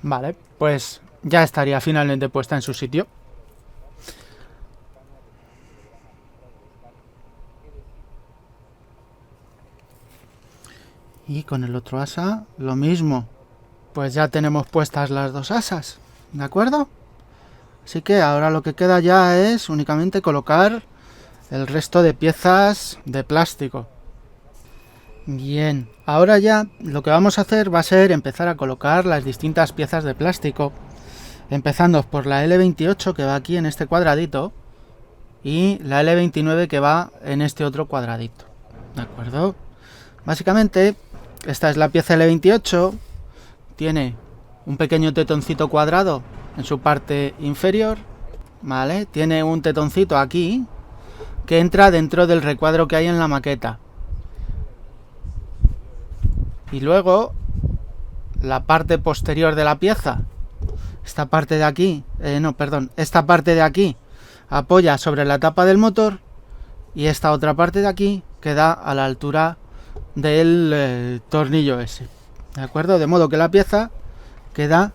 Vale, pues ya estaría finalmente puesta en su sitio. Y con el otro asa lo mismo. Pues ya tenemos puestas las dos asas, ¿de acuerdo? Así que ahora lo que queda ya es únicamente colocar el resto de piezas de plástico. Bien, ahora ya lo que vamos a hacer va a ser empezar a colocar las distintas piezas de plástico, empezando por la L28 que va aquí en este cuadradito y la L29 que va en este otro cuadradito, ¿de acuerdo? Básicamente esta es la pieza L28, tiene un pequeño tetoncito cuadrado en su parte inferior, ¿vale? Tiene un tetoncito aquí que entra dentro del recuadro que hay en la maqueta. Y luego la parte posterior de la pieza, esta parte de aquí, esta parte de aquí apoya sobre la tapa del motor y esta otra parte de aquí queda a la altura del tornillo ese, ¿de acuerdo? De modo que la pieza queda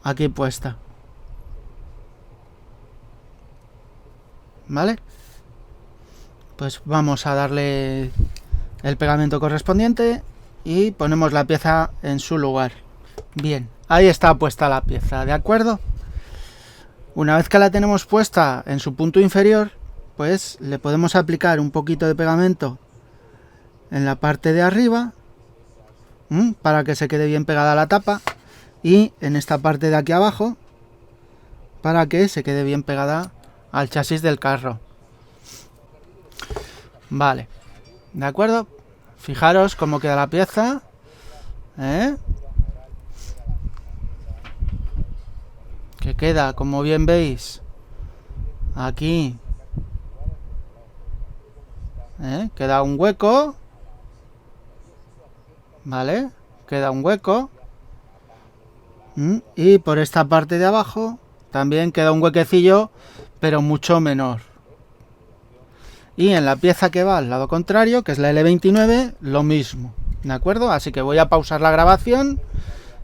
aquí puesta, ¿vale? Pues vamos a darle el pegamento correspondiente y ponemos la pieza en su lugar. Bien, ahí está puesta la pieza, ¿de acuerdo? Una vez que la tenemos puesta en su punto inferior, pues le podemos aplicar un poquito de pegamento en la parte de arriba para que se quede bien pegada a la tapa y en esta parte de aquí abajo para que se quede bien pegada al chasis del carro. Vale, ¿de acuerdo? Fijaros cómo queda la pieza, que queda, como bien veis, aquí, queda un hueco, ¿vale? Queda un hueco, y por esta parte de abajo también queda un huequecillo, pero mucho menor. Y en la pieza que va al lado contrario, que es la L29, lo mismo, ¿de acuerdo? Así que voy a pausar la grabación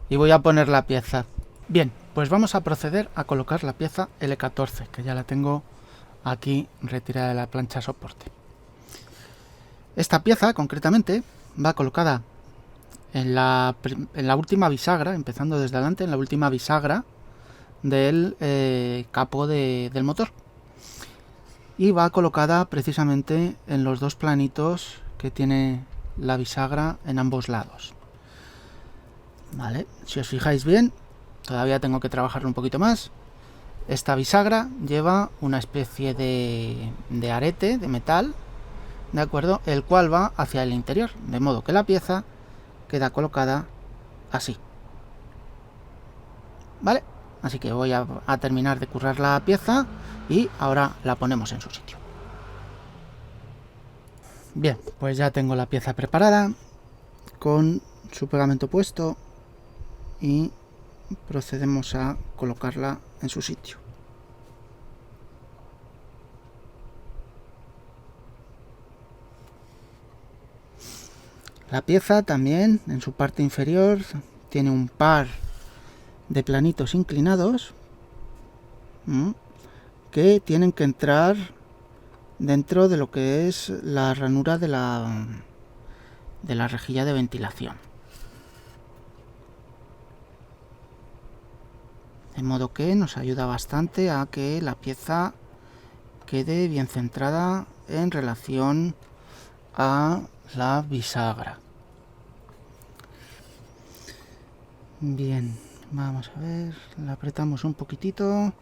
y voy a poner la pieza. Bien, pues vamos a proceder a colocar la pieza L14, que ya la tengo aquí retirada de la plancha soporte. Esta pieza concretamente va colocada en la última bisagra, empezando desde adelante, en la última bisagra del capó del motor, y va colocada precisamente en los dos planitos que tiene la bisagra en ambos lados. Vale, si os fijáis bien, todavía tengo que trabajarlo un poquito más. Esta bisagra lleva una especie de arete de metal, ¿de acuerdo? El cual va hacia el interior, de modo que la pieza queda colocada así. Vale, así que voy a terminar de currar la pieza y ahora la ponemos en su sitio. Bien, pues ya tengo la pieza preparada con su pegamento puesto y procedemos a colocarla en su sitio. La pieza también en su parte inferior tiene un par de planitos inclinados que tienen que entrar dentro de lo que es la ranura de la rejilla de ventilación. De modo que nos ayuda bastante a que la pieza quede bien centrada en relación a la bisagra. Bien, vamos a ver, la apretamos un poquitito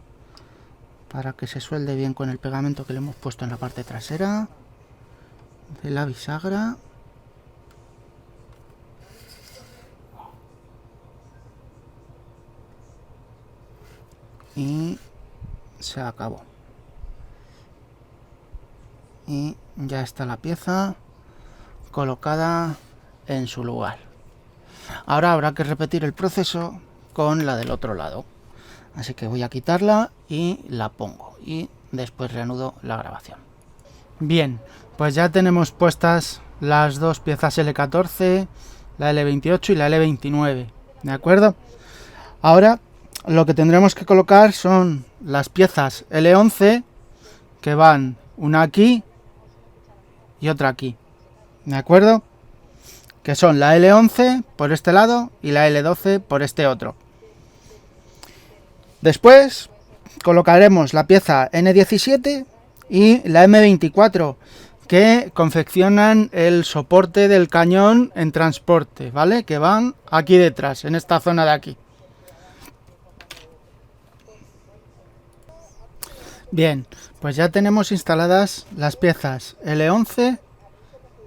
para que se suelde bien con el pegamento que le hemos puesto en la parte trasera de la bisagra. Y se acabó. Y ya está la pieza colocada en su lugar. Ahora habrá que repetir el proceso con la del otro lado. Así que voy a quitarla y la pongo. Y después reanudo la grabación. Bien, pues ya tenemos puestas las dos piezas L14, la L28 y la L29. ¿De acuerdo? Ahora lo que tendremos que colocar son las piezas L11, que van una aquí y otra aquí. ¿De acuerdo? Que son la L11 por este lado y la L12 por este otro. Después colocaremos la pieza N17 y la M24, que confeccionan el soporte del cañón en transporte, ¿vale? Que van aquí detrás, en esta zona de aquí. Bien, pues ya tenemos instaladas las piezas L11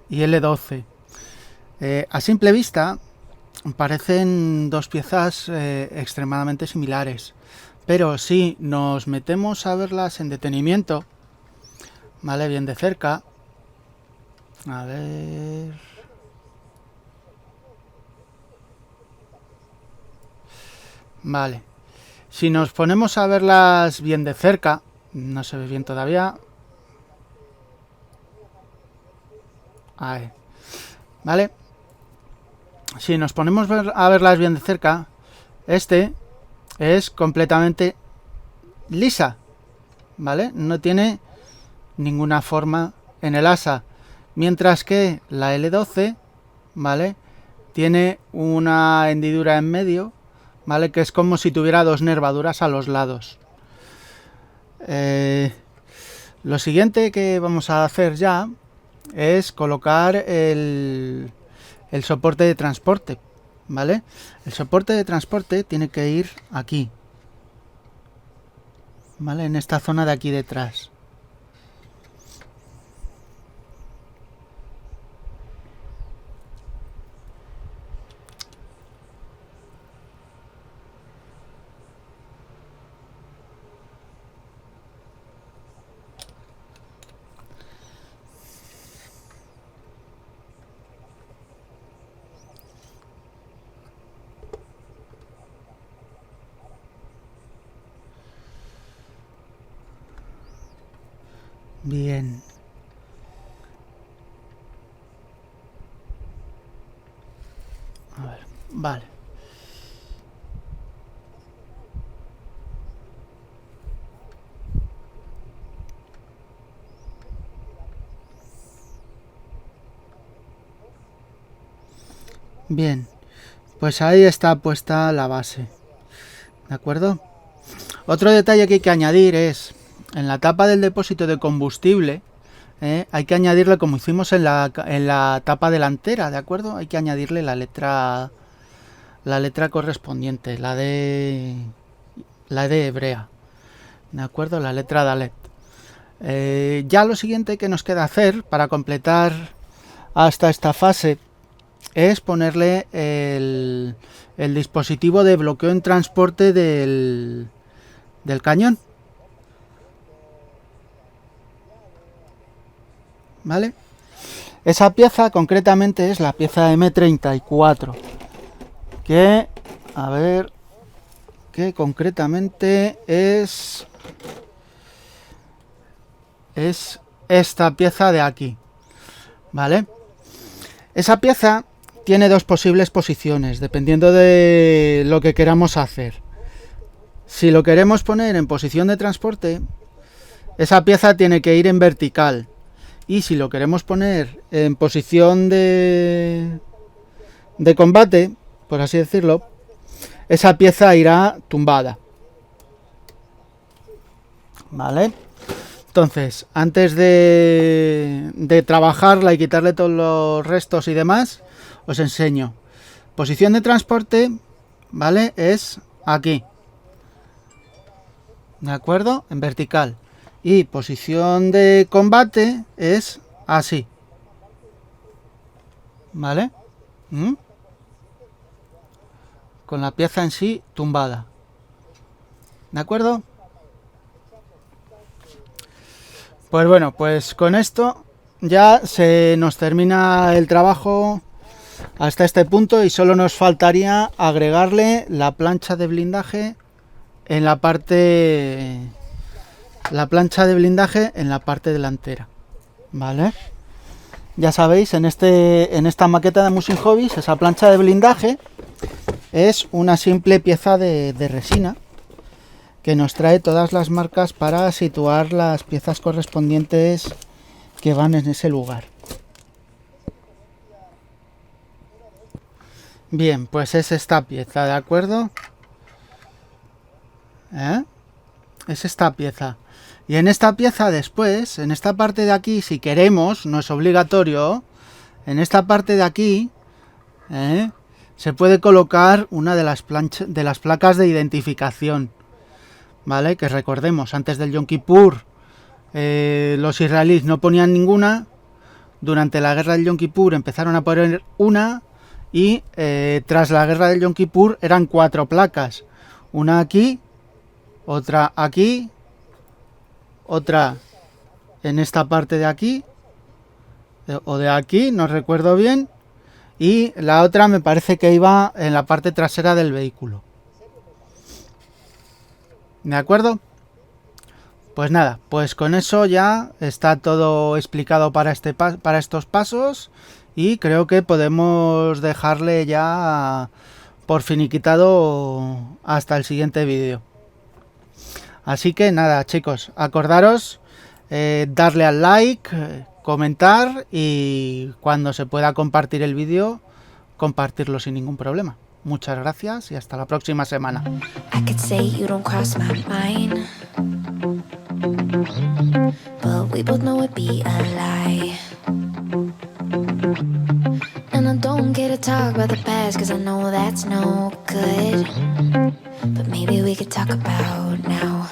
y L12. A simple vista parecen dos piezas extremadamente similares, pero si nos metemos a verlas en detenimiento, vale, bien de cerca, a ver, vale, si nos ponemos a verlas bien de cerca, no se ve bien todavía, ahí, vale. Si nos ponemos a verlas bien de cerca, este es completamente lisa, ¿vale? No tiene ninguna forma en el asa, mientras que la L12, ¿vale? Tiene una hendidura en medio, ¿vale? Que es como si tuviera dos nervaduras a los lados. Lo siguiente que vamos a hacer ya es colocar el soporte de transporte, ¿vale? El soporte de transporte tiene que ir aquí, ¿vale? En esta zona de aquí detrás. Bien. A ver, vale. Bien, pues ahí está puesta la base. ¿De acuerdo? Otro detalle que hay que añadir es, en la tapa del depósito de combustible, hay que añadirle, como hicimos en la tapa delantera, ¿de acuerdo? Hay que añadirle la letra correspondiente, la de hebrea, ¿de acuerdo? La letra Dalet. Ya lo siguiente que nos queda hacer para completar hasta esta fase es ponerle el dispositivo de bloqueo en transporte del cañón. ¿Vale? Esa pieza concretamente es la pieza M34, que, a ver, que concretamente es esta pieza de aquí, ¿vale? Esa pieza tiene dos posibles posiciones, dependiendo de lo que queramos hacer. Si lo queremos poner en posición de transporte, esa pieza tiene que ir en vertical. Y si lo queremos poner en posición de combate, por así decirlo, esa pieza irá tumbada. ¿Vale? Entonces, antes de trabajarla y quitarle todos los restos y demás, os enseño. Posición de transporte, ¿vale? Es aquí. ¿De acuerdo? En vertical. Y posición de combate es así. ¿Vale? Con la pieza en sí tumbada. ¿De acuerdo? Pues bueno, pues con esto ya se nos termina el trabajo hasta este punto y solo nos faltaría agregarle la plancha de blindaje en la parte delantera, ¿vale? Ya sabéis, en esta maqueta de Musing Hobbies, esa plancha de blindaje es una simple pieza de resina que nos trae todas las marcas para situar las piezas correspondientes que van en ese lugar. Bien, pues es esta pieza, ¿de acuerdo? Es esta pieza. Y en esta pieza después, en esta parte de aquí, si queremos, no es obligatorio, en esta parte de aquí, se puede colocar una de las placas de identificación. ¿Vale? Que recordemos, antes del Yom Kippur los israelíes no ponían ninguna. Durante la guerra del Yom Kippur empezaron a poner una. Y tras la guerra del Yom Kippur eran 4 placas. Una aquí, otra aquí, otra en esta parte de aquí, o de aquí, no recuerdo bien. Y la otra me parece que iba en la parte trasera del vehículo. ¿De acuerdo? Pues nada, pues con eso ya está todo explicado para estos pasos y creo que podemos dejarle ya por finiquitado hasta el siguiente vídeo. Así que nada, chicos, acordaros darle al like, comentar y cuando se pueda compartir el vídeo, compartirlo sin ningún problema. Muchas gracias y hasta la próxima semana. I could say you don't cross my mind, but we both know it'd be a lie. And I don't get to talk about the past, cause I know that's no good, but maybe we could talk about now.